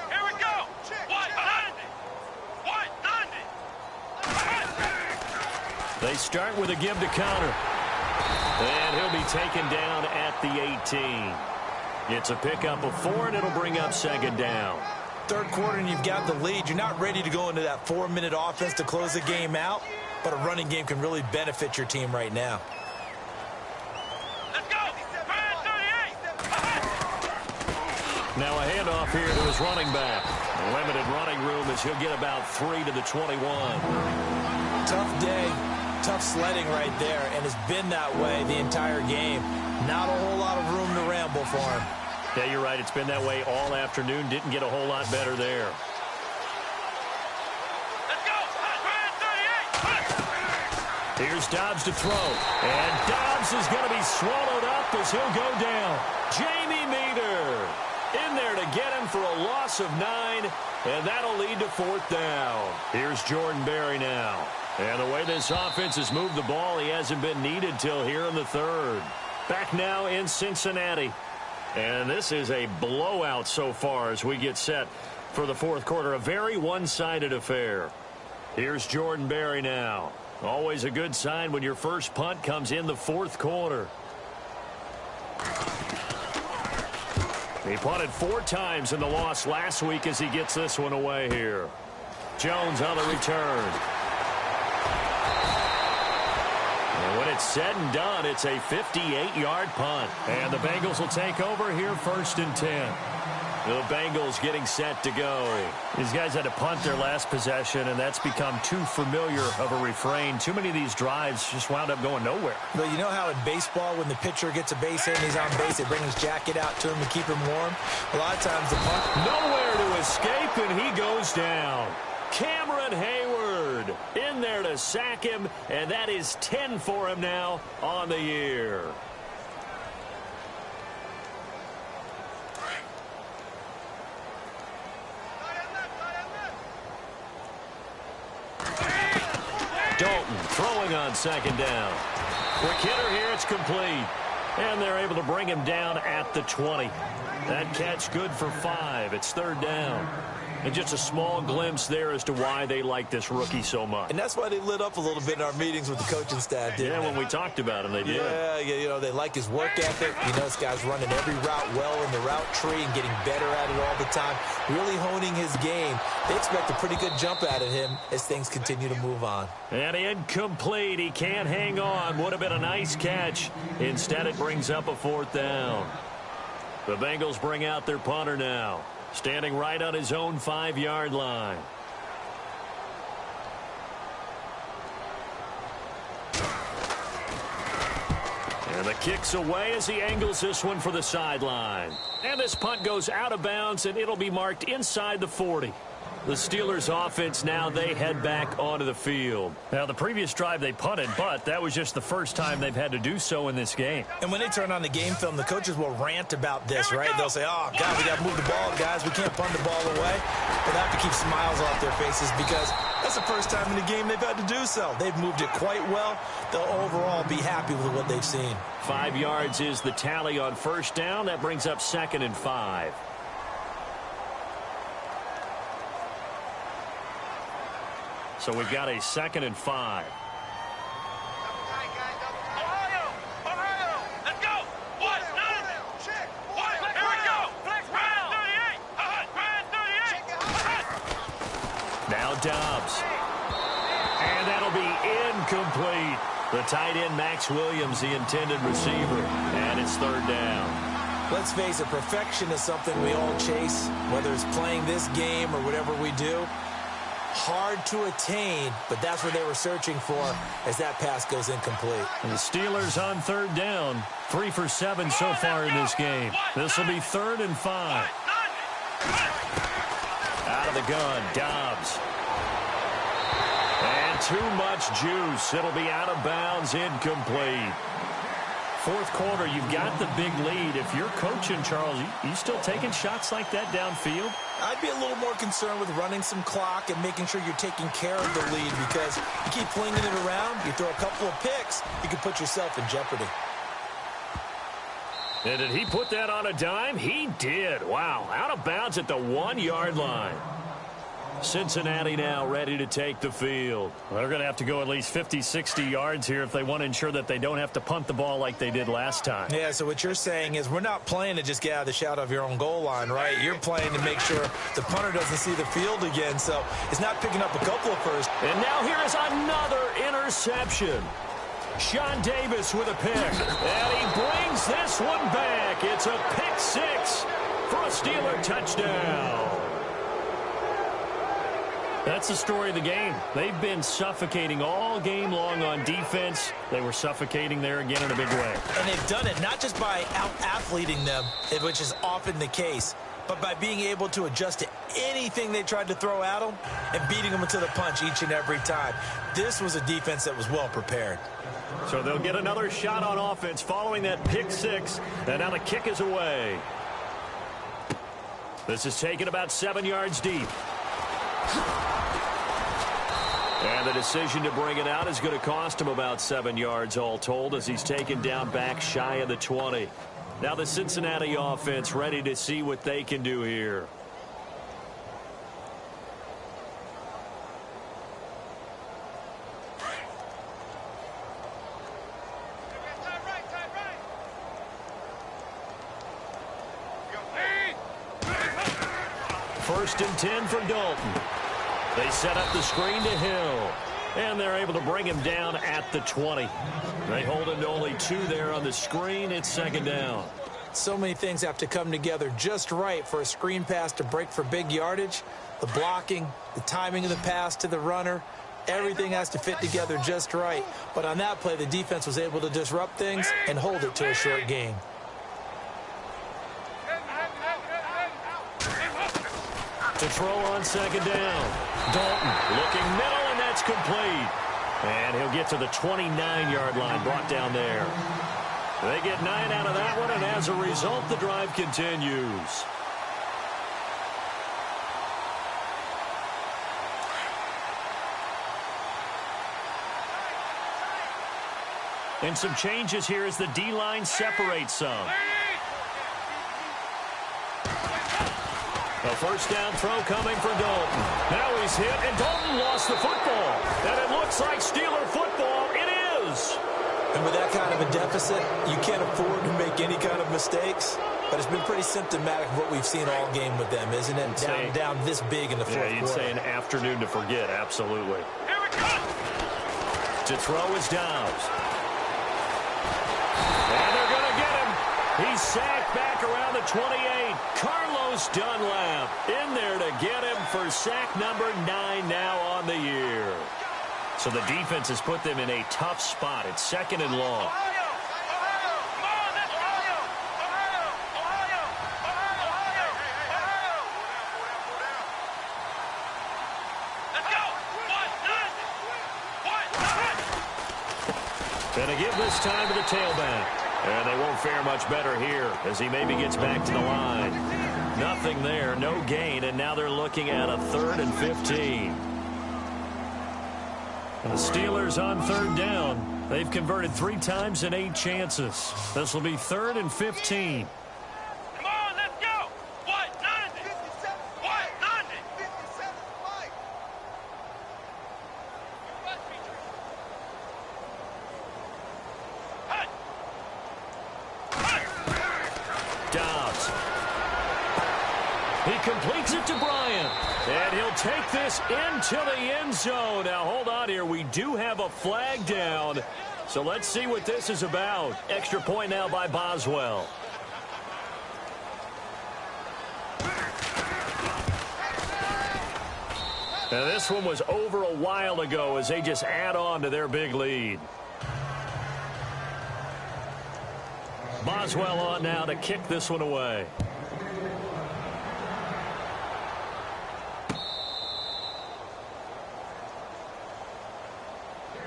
Here we go. They start with a give to counter. And he'll be taken down at the 18. It's a pickup of 4, and it'll bring up 2nd down. 3rd quarter and you've got the lead. You're not ready to go into that 4-minute offense to close the game out, but a running game can really benefit your team right now. Let's go. Now a handoff here to his running back. Limited running room as he'll get about 3 to the 21. Tough day, tough sledding right there, and it's been that way the entire game. Not a whole lot of room to ramble for him. Yeah, you're right. It's been that way all afternoon. Didn't get a whole lot better there. Let's go. Here's Dobbs to throw. And Dobbs is going to be swallowed up as he'll go down. Jamie Meter in there to get him for a loss of 9, and that'll lead to 4th down. Here's Jordan Berry now. And the way this offense has moved the ball, he hasn't been needed till here in the 3rd. Back now in Cincinnati. And this is a blowout so far as we get set for the 4th quarter. A very one-sided affair. Here's Jordan Berry now. Always a good sign when your first punt comes in the 4th quarter. He punted 4 times in the loss last week as he gets this one away here. Jones on the return. And when it's said and done, it's a 58-yard punt. And the Bengals will take over here 1st and 10. The Bengals getting set to go. These guys had to punt their last possession, and that's become too familiar of a refrain. Too many of these drives just wound up going nowhere. But you know how in baseball, when the pitcher gets a base hit and he's on base, they bring his jacket out to him to keep him warm? A lot of times the punt... Nowhere to escape, and he goes down. Cameron Hayward in there to sack him, and that is 10 for him now on the year. Dalton throwing on 2nd down. Quick hitter here, it's complete. And they're able to bring him down at the 20. That catch good for 5. It's 3rd down. And just a small glimpse there as to why they like this rookie so much. And that's why they lit up a little bit in our meetings with the coaching staff, didn't they? When we talked about him, they did. Yeah, you know, they like his work ethic. You know, this guy's running every route well in the route tree and getting better at it all the time, really honing his game. They expect a pretty good jump out of him as things continue to move on. And incomplete. He can't hang on. Would have been a nice catch. Instead, it brings up a 4th down. The Bengals bring out their punter now, standing right on his own 5-yard line. And the kick's away as he angles this one for the sideline. And this punt goes out of bounds, and it'll be marked inside the 40. The Steelers offense now, they head back onto the field. Now, the previous drive they punted, but that was just the first time they've had to do so in this game. And when they turn on the game film, the coaches will rant about this, right? They'll say, oh, God, we got to move the ball, guys. We can't punt the ball away. But they have to keep smiles off their faces because that's the first time in the game they've had to do so. They've moved it quite well. They'll overall be happy with what they've seen. 5 yards is the tally on 1st down. That brings up 2nd and 5. So we've got a 2nd and 5. Let's go. What? Here we go. Flex round 38. Now Dobbs. And that'll be incomplete. The tight end, Max Williams, the intended receiver. And it's 3rd down. Let's face it, perfection is something we all chase, whether it's playing this game or whatever we do. Hard to attain, but that's what they were searching for as that pass goes incomplete. And the Steelers on 3rd down. 3 for 7 so far in this game. This will be 3rd and 5. Out of the gun, Dobbs. And too much juice. It'll be out of bounds, incomplete. 4th quarter, you've got the big lead. If you're coaching, Charles, you still taking shots like that downfield? I'd be a little more concerned with running some clock and making sure you're taking care of the lead because you keep flinging it around, you throw a couple of picks, you can put yourself in jeopardy. And did he put that on a dime? He did. Wow, out of bounds at the 1-yard line. Cincinnati now ready to take the field. Well, they're going to have to go at least 50, 60 yards here if they want to ensure that they don't have to punt the ball like they did last time. Yeah, so what you're saying is we're not playing to just get out of the shadow of your own goal line, right? You're playing to make sure the punter doesn't see the field again, so it's not picking up a couple of firsts. And now here is another interception. Sean Davis with a pick. And he brings this one back. It's a pick 6 for a Steeler touchdown. That's the story of the game. They've been suffocating all game long on defense. They were suffocating there again in a big way. And they've done it not just by out-athleting them, which is often the case, but by being able to adjust to anything they tried to throw at them and beating them to the punch each and every time. This was a defense that was well prepared. So they'll get another shot on offense following that pick six, and now the kick is away. This is taken about 7 yards deep. And the decision to bring it out is going to cost him about 7 yards all told, as he's taken down back shy of the 20. Now the Cincinnati offense ready to see what they can do here. First and 10 for Dalton. They set up the screen to Hill, and they're able to bring him down at the 20. They hold him to only 2 there on the screen. It's second down. So many things have to come together just right for a screen pass to break for big yardage. The blocking, the timing of the pass to the runner, everything has to fit together just right. But on that play, the defense was able to disrupt things and hold it to a short gain. To throw on second down. Dalton looking middle, and that's complete. And he'll get to the 29-yard line, brought down there. They get 9 out of that one, and as a result, the drive continues. And some changes here as the D-line separates some. A first down throw coming for Dalton. Now he's hit, and Dalton lost the football. And it looks like Steeler football. It is. And with that kind of a deficit, you can't afford to make any kind of mistakes. But it's been pretty symptomatic of what we've seen all game with them, isn't it? Down this big in the fourth quarter. Yeah, you'd say an afternoon to forget, absolutely. Here we go. To throw is Downs. And they're going to get him. He's sacked back around the 28. Carlos Dunlap in there to get him for sack number 9 now on the year. So the defense has put them in a tough spot. It's second and long. Gonna give this time to the tailback. And they won't fare much better here as he maybe gets back to the line. Nothing there, no gain, and now they're looking at a 3rd and 15. And the Steelers on 3rd down. They've converted 3 times in 8 chances. This will be 3rd and 15. Come on, let's go. What? 90. What? 90. 57. Dobbs. He completes it to Bryant. And he'll take this into the end zone. Now, hold on here. We do have a flag down. So let's see what this is about. Extra point now by Boswell. Now, this one was over a while ago as they just add on to their big lead. Boswell on now to kick this one away.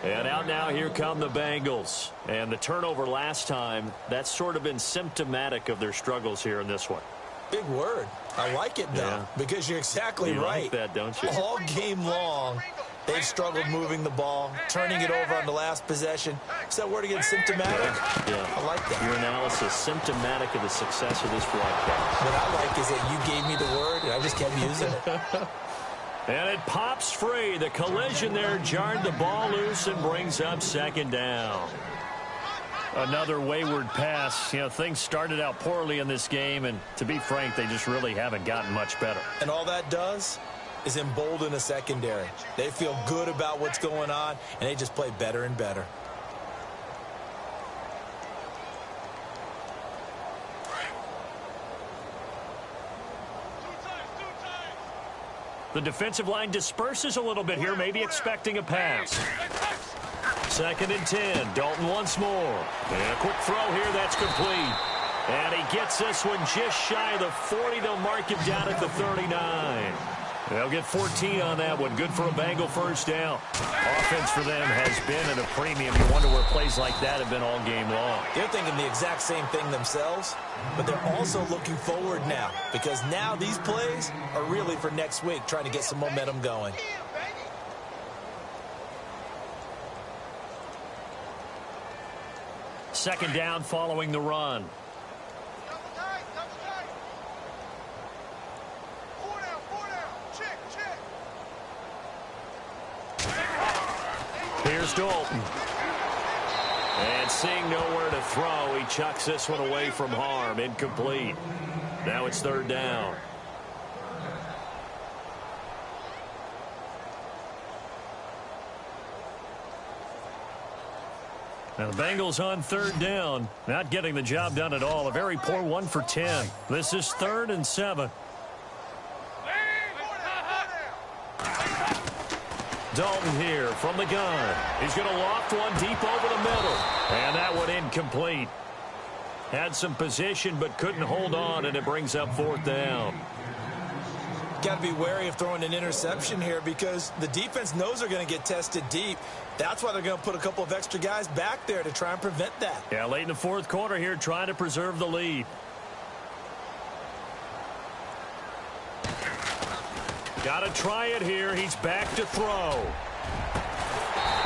And out now, here come the Bengals. And the turnover last time, that's sort of been symptomatic of their struggles here in this one. Big word. I like it, though, because you're exactly right. You like that, don't you? All game long, they've struggled moving the ball, turning it over on the last possession. Is that word again, symptomatic? Yeah. I like that. Your analysis, symptomatic of the success of this broadcast. What I like is that you gave me the word, and I just kept using it. And it pops free. The collision there jarred the ball loose and brings up second down. Another wayward pass. You know, things started out poorly in this game, and to be frank, they just really haven't gotten much better. And all that does is embolden a secondary. They feel good about what's going on, and they just play better and better. The defensive line disperses a little bit here, maybe expecting a pass. Second and 10. Dalton once more. And a quick throw here. That's complete. And he gets this one just shy of the 40. They'll mark him down at the 39. They'll get 14 on that one. Good for a Bengal first down. Offense for them has been at a premium. You wonder where plays like that have been all game long. They're thinking the exact same thing themselves, but they're also looking forward now because now these plays are really for next week, trying to get some momentum going. Second down following the run. Here's Dalton. And seeing nowhere to throw, he chucks this one away from harm. Incomplete. Now it's third down. Now the Bengals on third down. Not getting the job done at all. A very poor 1 for 10. This is 3rd and 7. Dalton here from the gun. He's going to loft one deep over the middle. And that one incomplete. Had some position but couldn't hold on, and it brings up 4th down. Got to be wary of throwing an interception here because the defense knows they're going to get tested deep. That's why they're going to put a couple of extra guys back there to try and prevent that. Yeah, late in the 4th quarter here, trying to preserve the lead. Got to try it here. He's back to throw.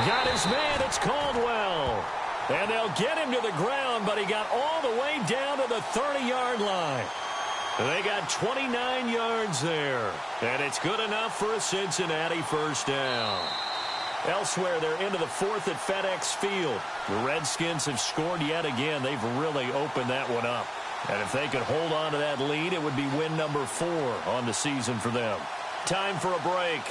Got his man. It's Caldwell. And they'll get him to the ground, but he got all the way down to the 30-yard line. They got 29 yards there. And it's good enough for a Cincinnati first down. Elsewhere, they're into the 4th at FedEx Field. The Redskins have scored yet again. They've really opened that one up. And if they could hold on to that lead, it would be win number 4 on the season for them. Time for a break.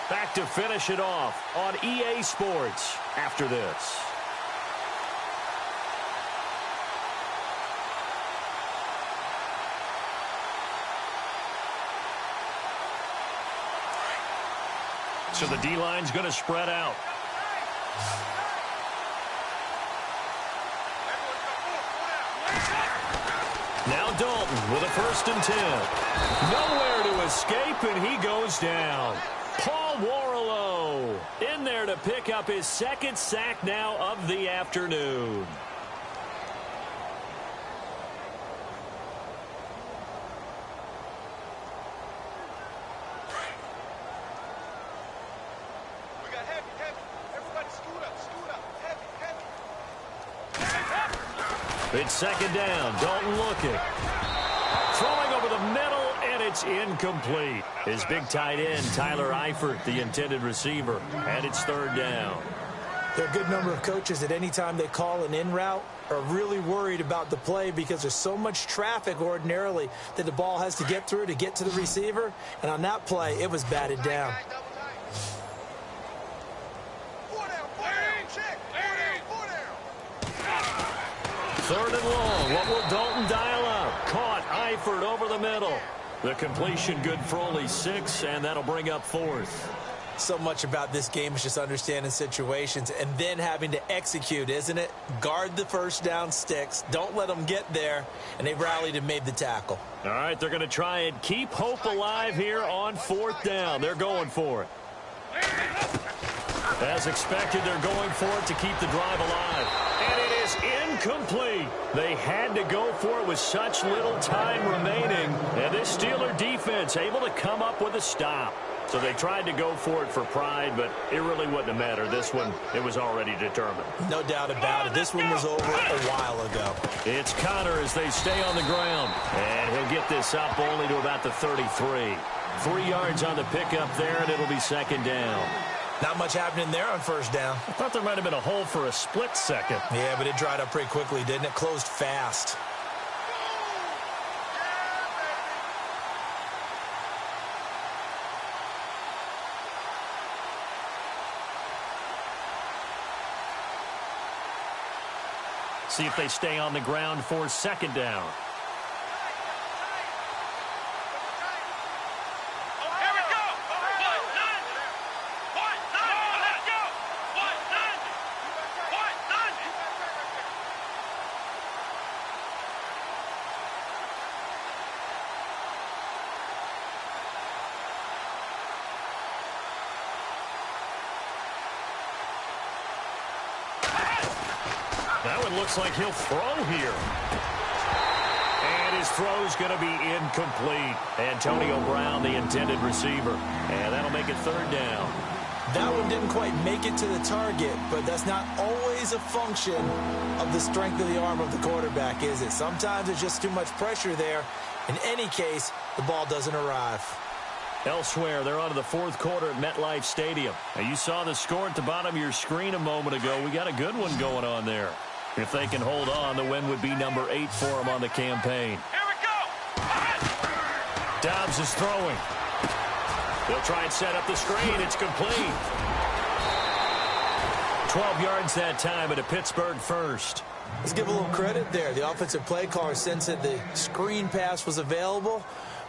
Back to finish it off on EA Sports after this. So the D-line's going to spread out. Now Dalton with a 1st and 10. Nowhere to escape, and he goes down. Paul Warrilow in there to pick up his 2nd sack now of the afternoon. We got heavy. Everybody scoot up. Heavy. It's 2nd down. Dalton looking. Throwing over the middle, and it's incomplete. His big tight end, Tyler Eifert, the intended receiver. And it's 3rd down. There are a good number of coaches that any time they call an in route are really worried about the play because there's so much traffic ordinarily that the ball has to get through to get to the receiver. And on that play, it was batted down. Third and long. What will Dalton dial up? Caught. Eifert over the middle. The completion good for only 6, and that'll bring up 4th. So much about this game is just understanding situations and then having to execute, isn't it? Guard the first down sticks. Don't let them get there. And they rallied and made the tackle. All right, they're going to try and keep hope alive here on 4th down. They're going for it. As expected, they're going for it to keep the drive alive. And it is incomplete. They had to go for it with such little time remaining. And this Steeler defense able to come up with a stop. So they tried to go for it for pride, but it really wouldn't have mattered. This one, it was already determined. No doubt about it. This one was over a while ago. It's Connor as they stay on the ground. And he'll get this up only to about the 33. 3 yards on the pickup there, and it'll be 2nd down. Not much happening there on 1st down. I thought there might have been a hole for a split second. Yeah, but it dried up pretty quickly, didn't it? Closed fast. See if they stay on the ground for 2nd down. and looks like he'll throw here. And his throw's going to be incomplete. Antonio Brown, the intended receiver. And that'll make it third down. That one didn't quite make it to the target, but that's not always a function of the strength of the arm of the quarterback, is it? Sometimes there's just too much pressure there. In any case, the ball doesn't arrive. Elsewhere, they're on to the fourth quarter at MetLife Stadium. Now, you saw the score at the bottom of your screen a moment ago. We got a good one going on there. If they can hold on, the win would be number 8 for them on the campaign. Here we go. Dobbs is throwing. They'll try and set up the screen. It's complete. 12 yards that time at a Pittsburgh first. Let's give a little credit there. The offensive play caller sensed that the screen pass was available.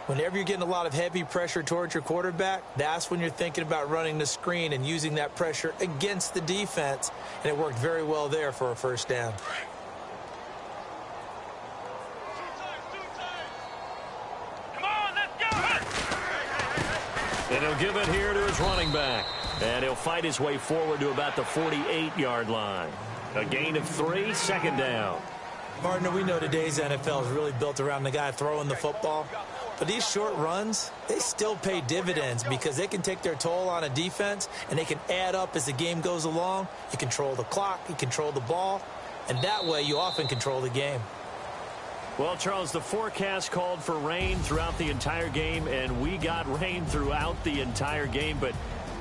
Whenever you're getting a lot of heavy pressure towards your quarterback, that's when you're thinking about running the screen and using that pressure against the defense. And it worked very well there for a first down. Come on, let's go. And he'll give it here to his running back. And he'll fight his way forward to about the 48-yard line. A gain of 3, second down. Partner, we know today's NFL is really built around the guy throwing the football. But these short runs, they still pay dividends because they can take their toll on a defense and they can add up as the game goes along. You control the clock, you control the ball, and that way you often control the game. Well, Charles, the forecast called for rain throughout the entire game, and we got rain throughout the entire game. But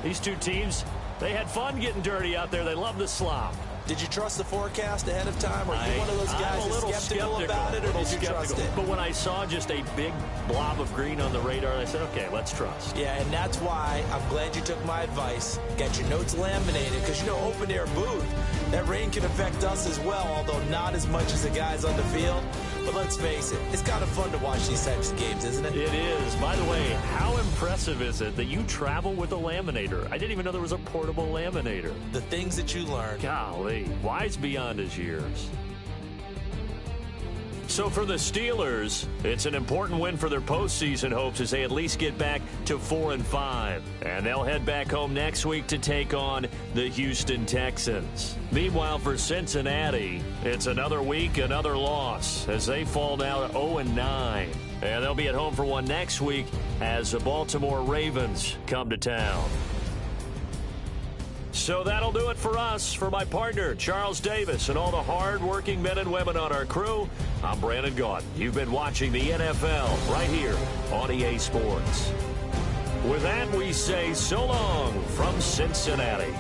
these two teams, they had fun getting dirty out there. They love the slop. Did you trust the forecast ahead of time? Or are you one of those guys that's skeptical about it, or did you trust it? But when I saw just a big blob of green on the radar, I said, okay, let's trust. Yeah, and that's why I'm glad you took my advice. Got your notes laminated, because, you know, open-air booth, that rain can affect us as well, although not as much as the guys on the field. But let's face it, it's kind of fun to watch these types of games, isn't it? It is. By the way, how impressive is it that you travel with a laminator? I didn't even know there was a portable laminator. The things that you learn. Golly, wise beyond his years. So for the Steelers, it's an important win for their postseason hopes as they at least get back to 4-5. And they'll head back home next week to take on the Houston Texans. Meanwhile, for Cincinnati, it's another week, another loss as they fall now to 0-9. And they'll be at home for one next week as the Baltimore Ravens come to town. So that'll do it for us. For my partner, Charles Davis, and all the hard-working men and women on our crew, I'm Brandon Gaudin. You've been watching the NFL right here on EA Sports. With that, we say so long from Cincinnati.